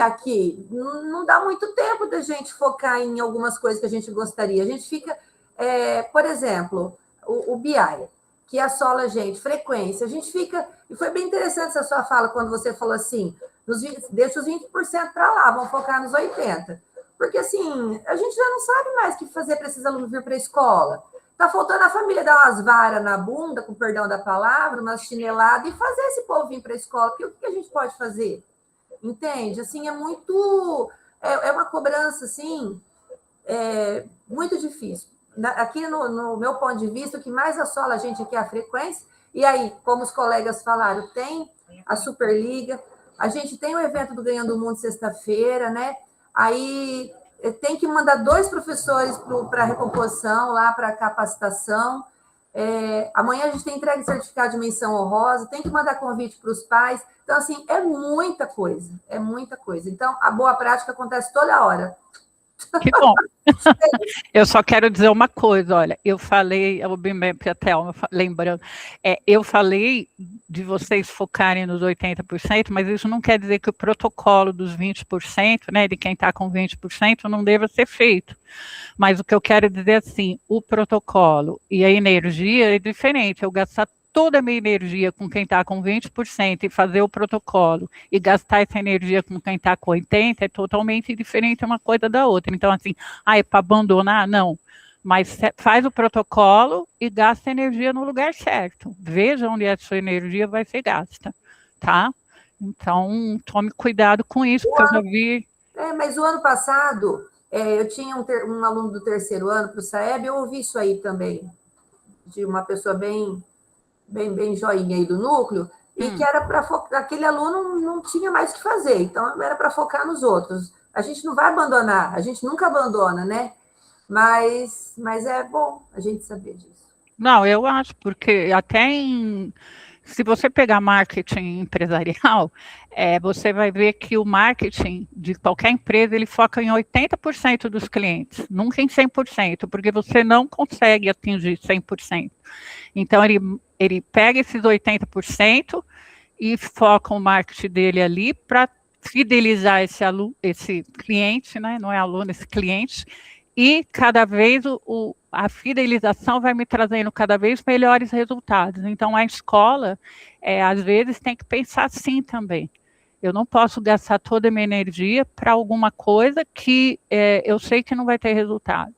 Aqui, não dá muito tempo da gente focar em algumas coisas que a gente gostaria. A gente fica, por exemplo, o BI, que assola a gente, frequência. A gente fica... E foi bem interessante essa sua fala, quando você falou assim, deixa os 20% para lá, vamos focar nos 80%. Porque, assim, a gente já não sabe mais o que fazer para esses alunos vir para a escola. Tá faltando a família dar umas varas na bunda, com perdão da palavra, umas chineladas, e fazer esse povo vir para a escola. Porque o que a gente pode fazer? Entende? Assim, é muito... É uma cobrança, assim, muito difícil. Aqui, no meu ponto de vista, o que mais assola a gente aqui é a frequência. E aí, como os colegas falaram, tem a Superliga, a gente tem o evento do Ganhando o Mundo sexta-feira, né? Aí tem que mandar 2 professores para a recomposição, lá para a capacitação. Amanhã a gente tem entrega de certificado de menção honrosa, tem que mandar convite para os pais. Então, assim, é muita coisa, é muita coisa. Então, a boa prática acontece toda hora. Que bom. Eu só quero dizer uma coisa, olha, eu falei, o BIMEP até, lembrando, eu falei de vocês focarem nos 80%, mas isso não quer dizer que o protocolo dos 20%, né, de quem está com 20%, não deva ser feito. Mas o que eu quero dizer assim, o protocolo e a energia é diferente, eu gastar toda a minha energia com quem está com 20% e fazer o protocolo e gastar essa energia com quem está com 80% é totalmente diferente uma coisa da outra. Então, assim, é para abandonar? Não. Mas faz o protocolo e gasta energia no lugar certo. Veja onde a sua energia vai ser gasta, tá? Então, tome cuidado com isso, porque eu já vi... Mas o ano passado, eu tinha um aluno do 3º ano para o SAEB, eu ouvi isso aí também, de uma pessoa bem joinha aí do núcleo, e que era para focar, aquele aluno não tinha mais o que fazer, então era para focar nos outros. A gente não vai abandonar, a gente nunca abandona, né? Mas é bom a gente saber disso. Não, eu acho, porque até se você pegar marketing empresarial, você vai ver que o marketing de qualquer empresa, ele foca em 80% dos clientes, nunca em 100%, porque você não consegue atingir 100%. Então, ele pega esses 80% e foca o marketing dele ali para fidelizar esse cliente, né? Não é aluno, esse cliente, e cada vez a fidelização vai me trazendo cada vez melhores resultados. Então, a escola, às vezes, tem que pensar assim também. Eu não posso gastar toda a minha energia para alguma coisa que eu sei que não vai ter resultado.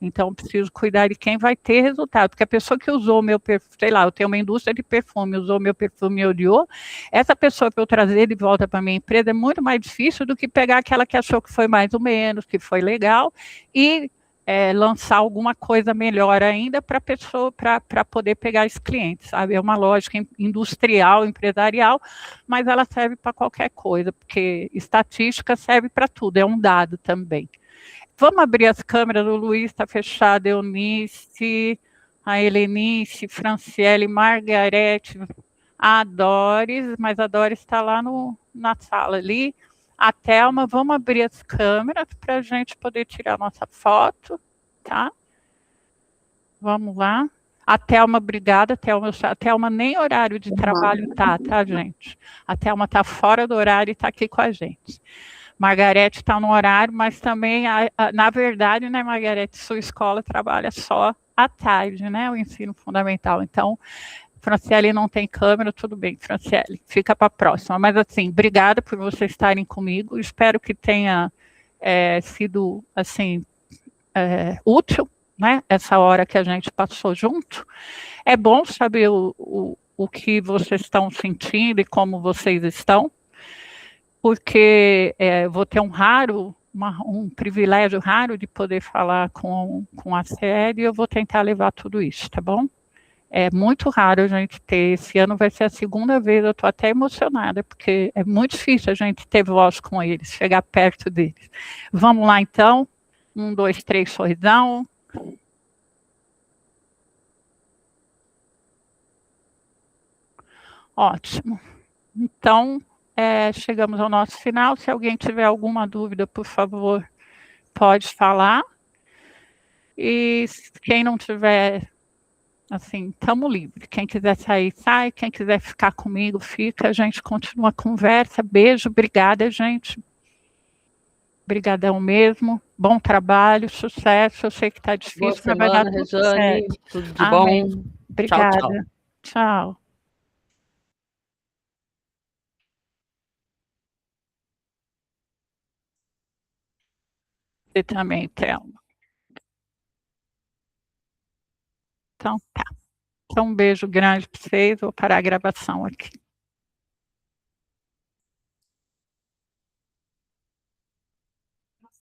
Então, preciso cuidar de quem vai ter resultado. Porque a pessoa que usou o meu perfume, sei lá, eu tenho uma indústria de perfume, usou meu perfume e odiou, essa pessoa para eu trazer de volta para a minha empresa é muito mais difícil do que pegar aquela que achou que foi mais ou menos, que foi legal, e lançar alguma coisa melhor ainda para a pessoa, para poder pegar esse cliente, sabe? É uma lógica industrial, empresarial, mas ela serve para qualquer coisa, porque estatística serve para tudo, é um dado também. Vamos abrir as câmeras, o Luiz está fechado, Eunice, a Helenice, Franciele, Margarete, a Doris, mas a Doris está lá na sala ali. A Thelma, vamos abrir as câmeras para a gente poder tirar nossa foto, tá? Vamos lá. A Thelma, obrigada, Thelma. A Thelma nem horário de trabalho tá, gente? A Thelma está fora do horário e está aqui com a gente. Margarete está no horário, mas também, na verdade, né, Margarete, sua escola trabalha só à tarde, né, o ensino fundamental. Então, Franciele não tem câmera, tudo bem, Franciele, fica para a próxima. Mas, assim, obrigada por vocês estarem comigo, espero que tenha sido, assim, útil, né, essa hora que a gente passou junto. É bom saber o que vocês estão sentindo e como vocês estão, porque vou ter um privilégio raro de poder falar com a sede, e eu vou tentar levar tudo isso, tá bom? É muito raro a gente ter, esse ano vai ser a 2ª vez, eu estou até emocionada, porque é muito difícil a gente ter voz com eles, chegar perto deles. Vamos lá então, 1, 2, 3, sorrisão. Ótimo. Então, chegamos ao nosso final. Se alguém tiver alguma dúvida, por favor, pode falar. E quem não tiver, assim, estamos livres. Quem quiser sair, sai. Quem quiser ficar comigo, fica. A gente continua a conversa. Beijo, obrigada, gente. Obrigadão mesmo. Bom trabalho, sucesso. Eu sei que está difícil, mas vai dar tudo certo. Tudo de Amém. bom. Obrigada. Tchau, tchau. Tchau. Você também, Thelma. Então, tá. Então, um beijo grande para vocês. Vou parar a gravação aqui.